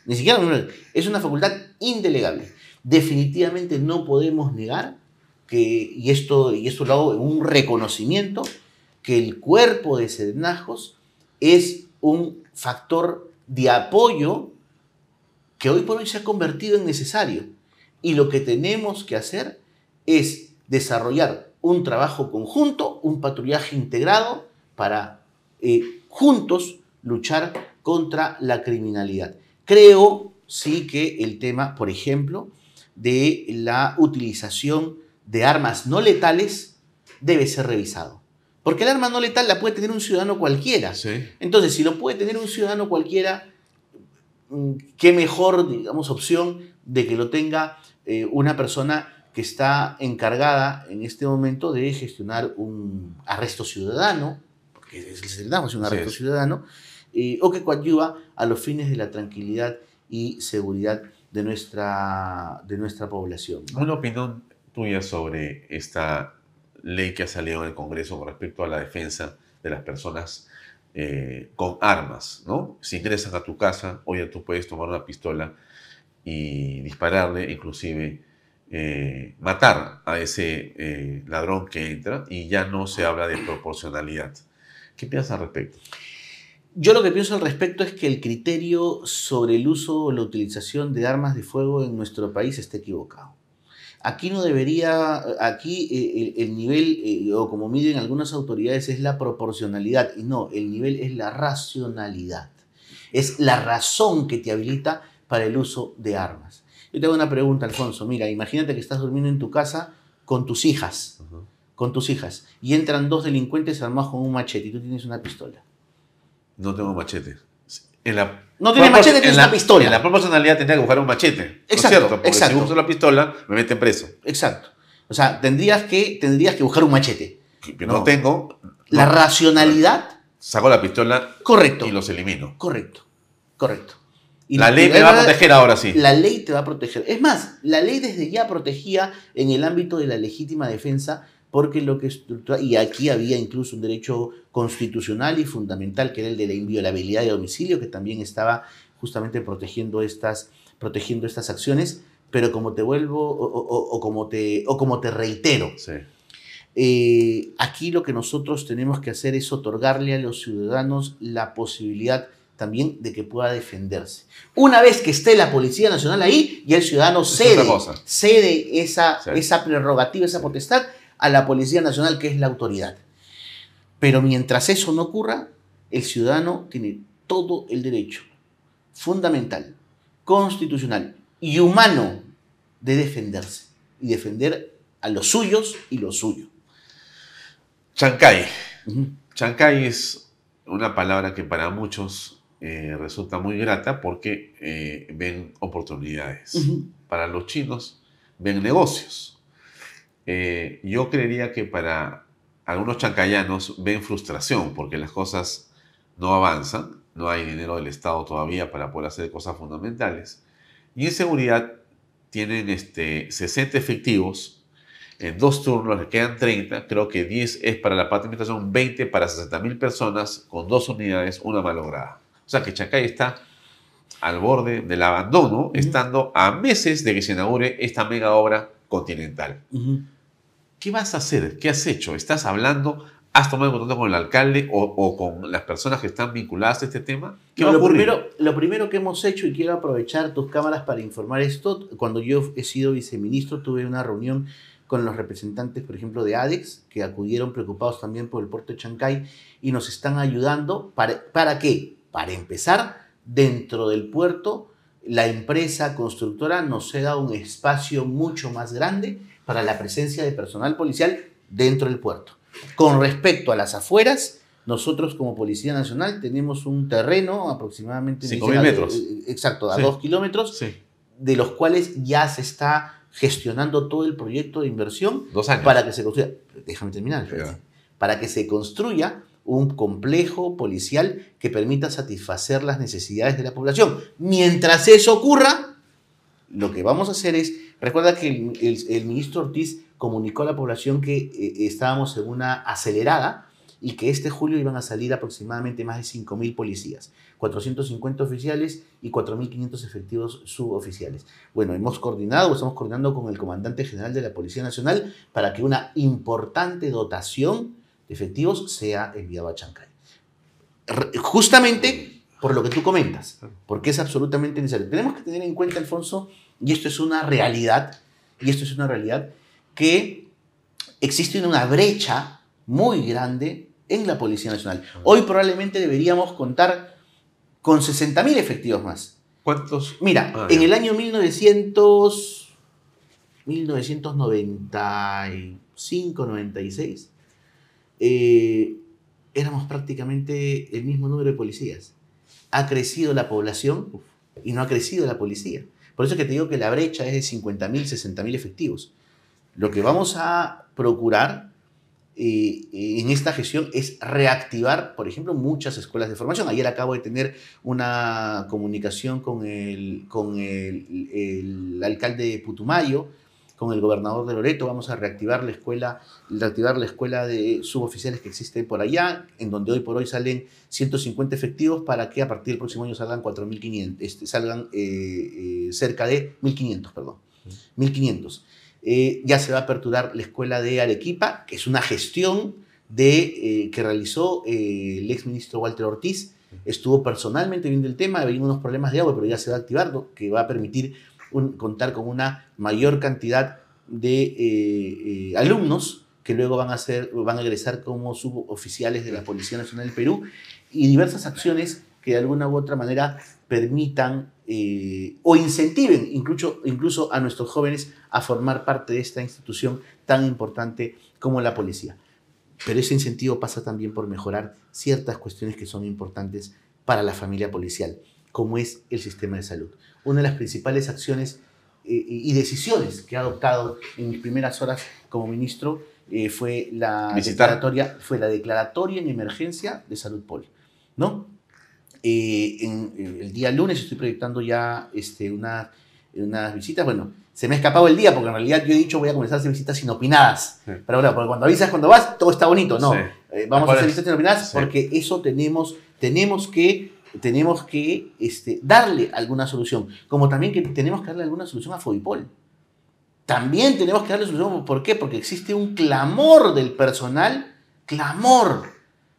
Es una facultad indelegable. Definitivamente no podemos negar y esto lo hago en un reconocimiento, que el cuerpo de serenazgos es un factor de apoyo que hoy por hoy se ha convertido en necesario. Y lo que tenemos que hacer es desarrollar un trabajo conjunto, un patrullaje integrado para juntos luchar contra la criminalidad. Creo sí que el tema, por ejemplo, de la utilización de armas no letales debe ser revisado. Porque el arma no letal la puede tener un ciudadano cualquiera.
Sí.
Entonces, si lo puede tener un ciudadano cualquiera, qué mejor, digamos, opción de que lo tenga una persona que está encargada en este momento de gestionar un arresto ciudadano, porque es el serenazgo, es un arresto ciudadano, o que coadyuva a los fines de la tranquilidad y seguridad de nuestra población, ¿no?
Una opinión tuya sobre esta ley que ha salido en el Congreso con respecto a la defensa de las personas con armas, ¿no? Si ingresan a tu casa, hoy tú puedes tomar una pistola y dispararle, inclusive matar a ese ladrón que entra, y ya no se habla de proporcionalidad. ¿Qué piensas al respecto?
Yo lo que pienso al respecto es que el criterio sobre el uso o la utilización de armas de fuego en nuestro país está equivocado. Aquí no debería, aquí el nivel, o como miden algunas autoridades, es la proporcionalidad, y no, el nivel es la racionalidad. Es la razón que te habilita para el uso de armas. Yo te hago una pregunta, Alfonso. Mira, imagínate que estás durmiendo en tu casa con tus hijas, y entran dos delincuentes armados con un machete y tú tienes una pistola.
No tengo machete.
No tienes machete, tienes una pistola.
En la proporcionalidad tendría que buscar un machete.
Exacto,
¿no es cierto? Porque
exacto.
si uso la pistola, me meten preso.
Exacto. O sea, tendrías que buscar un machete.
Que no tengo.
La racionalidad.
Saco la pistola.
Correcto.
Y los elimino.
Correcto. Y
la ley me va a proteger ahora sí.
La ley te va a proteger. Es más, la ley desde ya protegía en el ámbito de la legítima defensa, porque lo que estructura, y aquí había incluso un derecho constitucional y fundamental, que era el de la inviolabilidad de domicilio, que también estaba justamente protegiendo estas acciones, pero como te vuelvo, o como te reitero,
Sí.
Aquí lo que nosotros tenemos que hacer es otorgarle a los ciudadanos la posibilidad también de que pueda defenderse. Una vez que esté la Policía Nacional ahí, ya el ciudadano cede esa prerrogativa, esa potestad a la Policía Nacional, que es la autoridad. Pero mientras eso no ocurra, el ciudadano tiene todo el derecho fundamental, constitucional y humano de defenderse y defender a los suyos y lo suyo.
Chancay. Chancay es una palabra que para muchos resulta muy grata porque ven oportunidades. Para los chinos ven negocios. Yo creería que para algunos chancayanos ven frustración porque las cosas no avanzan, no hay dinero del Estado todavía para poder hacer cosas fundamentales. Y en seguridad tienen 60 efectivos en 2 turnos, les quedan 30, creo que 10 es para la parte de administración, 20 para 60.000 personas con 2 unidades, una malograda. O sea que Chancay está al borde del abandono, estando a meses de que se inaugure esta mega obra continental. ¿Qué vas a hacer? ¿Qué has hecho? ¿Estás hablando? ¿Has tomado contacto con el alcalde o con las personas que están vinculadas a este tema? ¿Qué va a ocurrir?
Lo primero que hemos hecho, y quiero aprovechar tus cámaras para informar esto, cuando yo he sido viceministro tuve una reunión con los representantes, por ejemplo, de ADEX, que acudieron preocupados también por el puerto de Chancay y nos están ayudando. ¿Para qué? Para empezar, dentro del puerto, la empresa constructora nos da un espacio mucho más grande para la presencia de personal policial dentro del puerto. Con respecto a las afueras, nosotros como Policía Nacional tenemos un terreno aproximadamente
5.000 metros.
Exacto, a 2 kilómetros, de los cuales ya se está gestionando todo el proyecto de inversión
2 años.
Para que se construya, déjame terminar, para que se construya un complejo policial que permita satisfacer las necesidades de la población. Mientras eso ocurra, lo que vamos a hacer es, recuerda que el ministro Ortiz comunicó a la población que estábamos en una acelerada y que este julio iban a salir aproximadamente más de 5.000 policías, 450 oficiales y 4.500 efectivos suboficiales. Bueno, estamos coordinando con el comandante general de la Policía Nacional para que una importante dotación de efectivos sea enviado a Chancay. Justamente por lo que tú comentas, porque es absolutamente necesario. Tenemos que tener en cuenta, Alfonso, y esto es una realidad, que existe una brecha muy grande en la Policía Nacional. Hoy probablemente deberíamos contar con 60.000 efectivos más.
¿Cuántos?
Mira, en el año 1995-96, éramos prácticamente el mismo número de policías. Ha crecido la población y no ha crecido la policía. Por eso es que te digo que la brecha es de 50.000, 60.000 efectivos. Lo que vamos a procurar en esta gestión es reactivar, por ejemplo, muchas escuelas de formación. Ayer acabo de tener una comunicación con el alcalde de Putumayo, con el gobernador de Loreto. Vamos a reactivar la escuela de suboficiales que existe por allá, en donde hoy por hoy salen 150 efectivos para que a partir del próximo año salgan 4.500, salgan cerca de 1.500, perdón. 1.500. Ya se va a aperturar la escuela de Arequipa, que es una gestión que realizó el exministro Walter Ortiz. Estuvo personalmente viendo el tema, había unos problemas de agua, pero ya se va a activar, que va a permitir contar con una mayor cantidad de alumnos que luego van a egresar como suboficiales de la Policía Nacional del Perú, y diversas acciones que de alguna u otra manera permitan o incentiven incluso a nuestros jóvenes a formar parte de esta institución tan importante como la policía. Pero ese incentivo pasa también por mejorar ciertas cuestiones que son importantes para la familia policial, como es el sistema de salud. Una de las principales acciones y decisiones que he adoptado en mis primeras horas como ministro fue la declaratoria en emergencia de salud pol, ¿no? El día lunes estoy proyectando ya unas visitas. Bueno, se me ha escapado el día porque en realidad yo he dicho voy a comenzar a hacer visitas inopinadas. Sí. Pero bueno, porque cuando avisas cuando vas, todo está bonito. No, sí. Vamos a hacer visitas inopinadas, sí, porque eso tenemos que darle alguna solución. Como también que tenemos que darle alguna solución a Fobipol. También tenemos que darle solución. ¿Por qué? Porque existe un clamor del personal,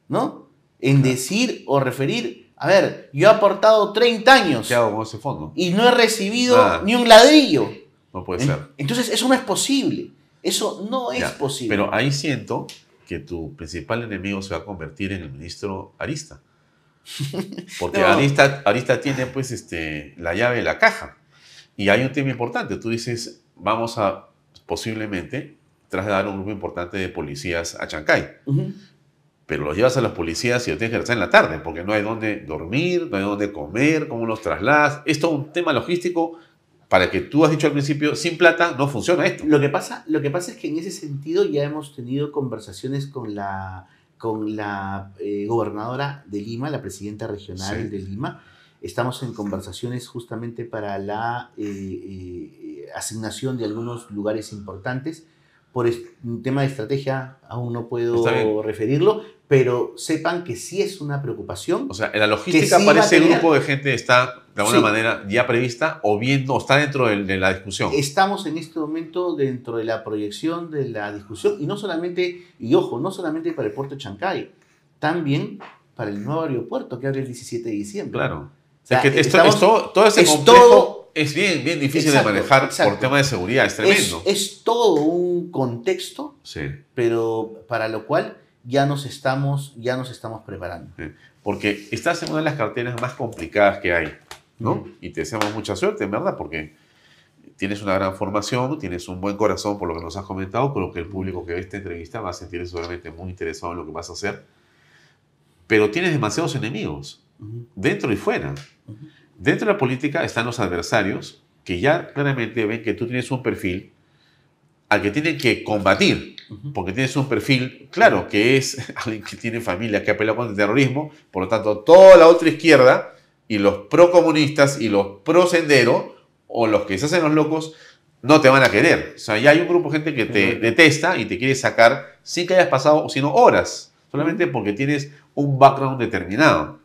¿no? En decir o referir, a ver, yo he aportado 30 años.
¿Qué hago con ese fondo?
Y no he recibido ni un ladrillo.
No puede ser.
Entonces, eso no es posible. Eso no es posible.
Pero ahí siento que tu principal enemigo se va a convertir en el ministro Arista. Porque no. Arista tiene pues la llave de la caja. Y hay un tema importante. Tú dices, vamos a posiblemente trasladar un grupo importante de policías a Chancay. Pero los llevas a los policías y los tienes que regresar en la tarde, porque no hay dónde dormir, no hay dónde comer, cómo los trasladas. Esto es un tema logístico para que tú has dicho al principio, sin plata no funciona esto.
Lo que pasa es que en ese sentido ya hemos tenido conversaciones con la gobernadora de Lima, la presidenta regional de Lima. Estamos en conversaciones justamente para la asignación de algunos lugares importantes. Por un tema de estrategia aún no puedo referirlo, pero sepan que sí es una preocupación.
O sea, en la logística sí parece el grupo de gente está de alguna manera ya prevista o viendo, o está dentro de la discusión.
Estamos en este momento dentro de la proyección de la discusión, y no solamente para el puerto de Chancay, también para el nuevo aeropuerto que abre el 17 de diciembre.
Claro. O sea, que todo ese complejo es bien difícil de manejar por tema de seguridad, es tremendo.
Es todo un contexto, pero para lo cual ya nos estamos preparando. Sí.
Porque estás en una de las carteras más complicadas que hay, ¿no? Y te deseamos mucha suerte, en verdad, porque tienes una gran formación, tienes un buen corazón por lo que nos has comentado, creo que el público que ve esta entrevista va a sentirse seguramente muy interesado en lo que vas a hacer, pero tienes demasiados enemigos, dentro y fuera. Dentro de la política están los adversarios que ya claramente ven que tú tienes un perfil al que tienen que combatir, porque tienes un perfil, claro, que es alguien que tiene familia, que ha peleado contra el terrorismo, por lo tanto, toda la otra izquierda y los procomunistas y los pro-sendero, o los que se hacen los locos, no te van a querer. O sea, ya hay un grupo de gente que te detesta y te quiere sacar sin que hayas pasado, sino horas solamente porque tienes un background determinado.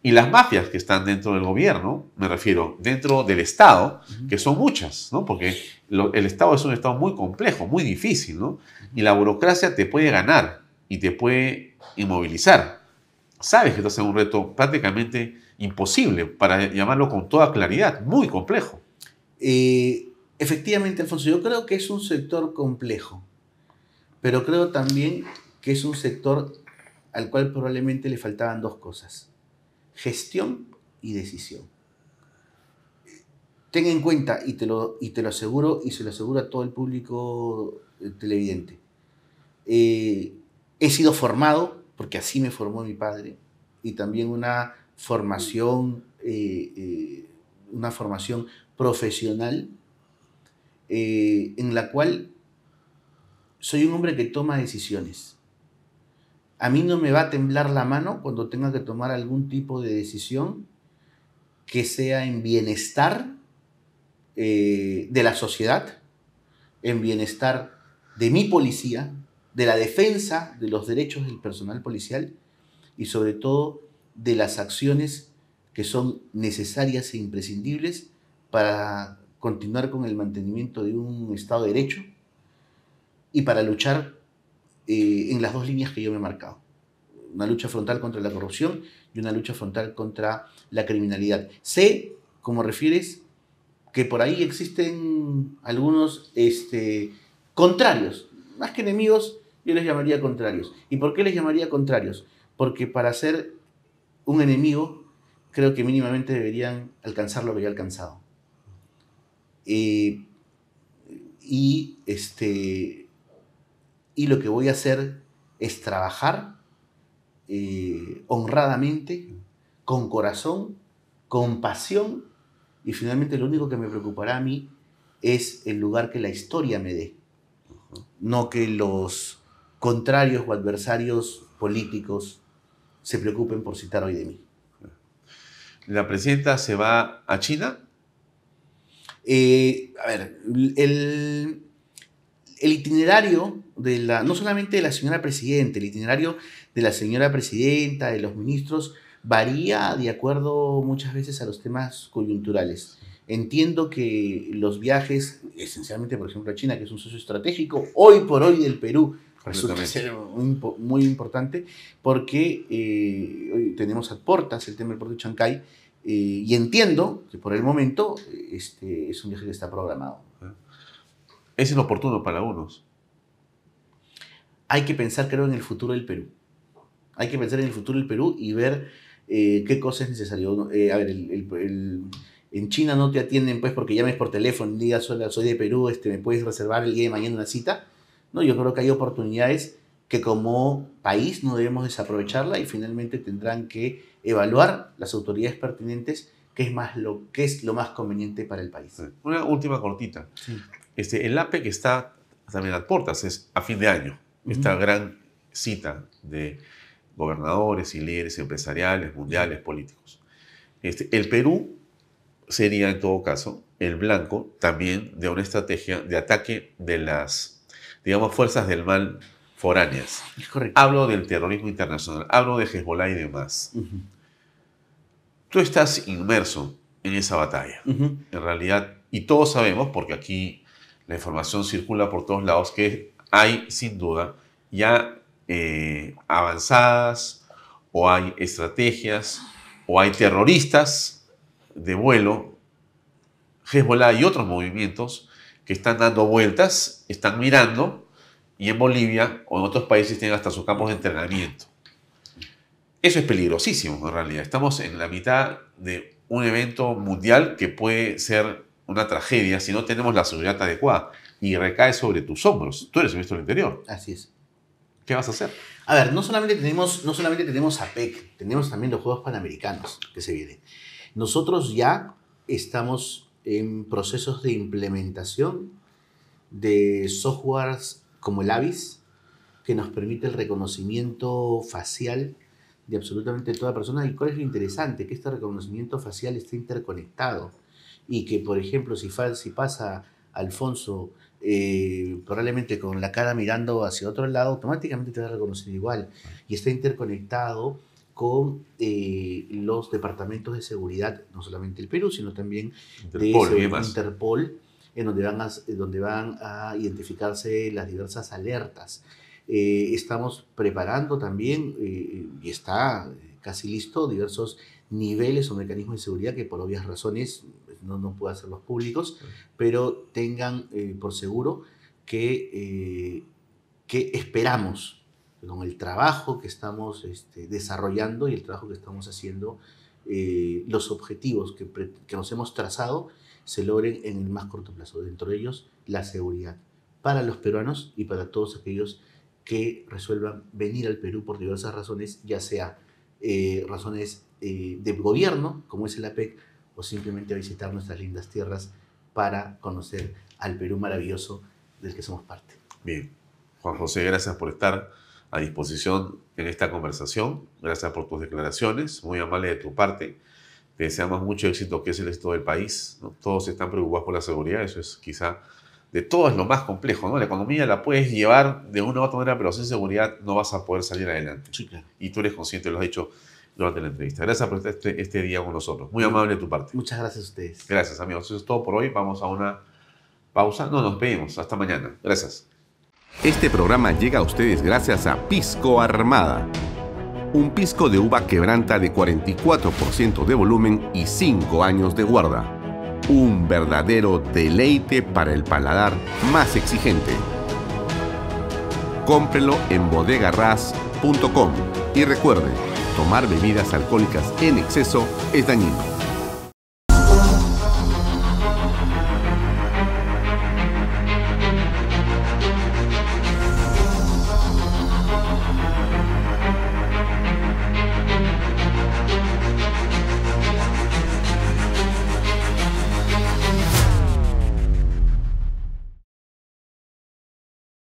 Y las mafias que están dentro del gobierno, me refiero, dentro del Estado, que son muchas, ¿no? Porque el Estado es un Estado muy complejo, muy difícil, ¿no? Y la burocracia te puede ganar y te puede inmovilizar. Sabes que estás en un reto prácticamente imposible, para llamarlo con toda claridad, muy complejo.
Efectivamente, Alfonso, yo creo que es un sector complejo, pero creo también que es un sector al cual probablemente le faltaban dos cosas: gestión y decisión. Ten en cuenta, y te lo aseguro, y se lo aseguro a todo el público televidente, he sido formado, porque así me formó mi padre, y también una formación profesional en la cual soy un hombre que toma decisiones. A mí no me va a temblar la mano cuando tenga que tomar algún tipo de decisión que sea en bienestar de la sociedad, en bienestar de mi policía, de la defensa de los derechos del personal policial y sobre todo de las acciones que son necesarias e imprescindibles para continuar con el mantenimiento de un Estado de Derecho y para luchar en las dos líneas que yo me he marcado. Una lucha frontal contra la corrupción y una lucha frontal contra la criminalidad. Sé, como refieres, que por ahí existen algunos contrarios. Más que enemigos, yo les llamaría contrarios. ¿Y por qué les llamaría contrarios? Porque para ser un enemigo, creo que mínimamente deberían alcanzar lo que yo he alcanzado. Y lo que voy a hacer es trabajar honradamente, con corazón, con pasión, y finalmente lo único que me preocupará a mí es el lugar que la historia me dé, no que los contrarios o adversarios políticos se preocupen por citar hoy de mí.
¿La presidenta se va a China?
A ver, el itinerario no solamente de la señora presidenta, el itinerario de la señora presidenta, de los ministros, varía de acuerdo muchas veces a los temas coyunturales. Entiendo que los viajes, esencialmente por ejemplo a China, que es un socio estratégico, hoy por hoy del Perú, resulta ser muy importante porque hoy tenemos a puertas el tema del puerto de Chancay, y entiendo que por el momento es un viaje que está programado.
¿Es inoportuno para algunos?
Hay que pensar, creo, en el futuro del Perú. Hay que pensar en el futuro del Perú y ver qué cosa es necesario. A ver, en China no te atienden pues porque llames por teléfono y digas: hola, soy de Perú, ¿me puedes reservar el día de mañana una cita? No, yo creo que hay oportunidades que como país no debemos desaprovecharla y finalmente tendrán que evaluar las autoridades pertinentes qué es lo más conveniente para el país.
Una última cortita.
Sí.
El APE que está también a puertas es a fin de año, esta gran cita de gobernadores y líderes empresariales, mundiales, políticos. El Perú sería en todo caso el blanco también de una estrategia de ataque de las, digamos, fuerzas del mal foráneas.
Es correcto.
Hablo del terrorismo internacional, hablo de Hezbollah y demás. Tú estás inmerso en esa batalla, en realidad, y todos sabemos, porque aquí la información circula por todos lados, que hay sin duda ya avanzadas, o hay estrategias, o hay terroristas de vuelo, Hezbollah y otros movimientos que están dando vueltas, están mirando, y en Bolivia o en otros países tienen hasta sus campos de entrenamiento. Eso es peligrosísimo en realidad. Estamos en la mitad de un evento mundial que puede ser una tragedia si no tenemos la seguridad adecuada y recae sobre tus hombros. Tú eres el ministro del Interior.
Así es.
¿Qué vas a hacer?
A ver, no solamente tenemos APEC, tenemos también los Juegos Panamericanos que se vienen. Nosotros ya estamos en procesos de implementación de softwares como el AVIS, que nos permite el reconocimiento facial de absolutamente toda persona. ¿Y cuál es lo interesante? Que este reconocimiento facial está interconectado y que, por ejemplo, si pasa Alfonso, probablemente con la cara mirando hacia otro lado, automáticamente te va a reconocer igual. Y está interconectado con los departamentos de seguridad, no solamente del Perú, sino también
Interpol,
de
¿qué más?
Interpol, en donde van a identificarse las diversas alertas. Estamos preparando también, y está casi listo, diversos niveles o mecanismos de seguridad que por obvias razones no puedo hacerlos públicos, pero tengan por seguro que esperamos con el trabajo que estamos desarrollando y el trabajo que estamos haciendo, los objetivos que nos hemos trazado se logren en el más corto plazo. Dentro de ellos, la seguridad para los peruanos y para todos aquellos que resuelvan venir al Perú por diversas razones, ya sea razones de gobierno, como es el APEC, o simplemente a visitar nuestras lindas tierras para conocer al Perú maravilloso del que somos parte.
Bien. Juan José, gracias por estar a disposición en esta conversación. Gracias por tus declaraciones, muy amable de tu parte. Te deseamos mucho éxito, que es el éxito del país, ¿no? Todos están preocupados por la seguridad, eso es quizá de todo es lo más complejo, ¿no? La economía la puedes llevar de una u otra manera, pero sin seguridad no vas a poder salir adelante.
Sí, claro.
Y tú eres consciente, lo has dicho durante la entrevista. Gracias por estar este día con nosotros. Muy amable de tu parte.
Muchas gracias a ustedes.
Gracias, amigos. Eso es todo por hoy. Vamos a una pausa. No, nos pedimos. Hasta mañana. Gracias.
Este programa llega a ustedes gracias a Pisco Armada. Un pisco de uva quebranta de 44% de volumen y 5 años de guarda. Un verdadero deleite para el paladar más exigente. Cómprelo en bodegarras.com y recuerde, tomar bebidas alcohólicas en exceso es dañino.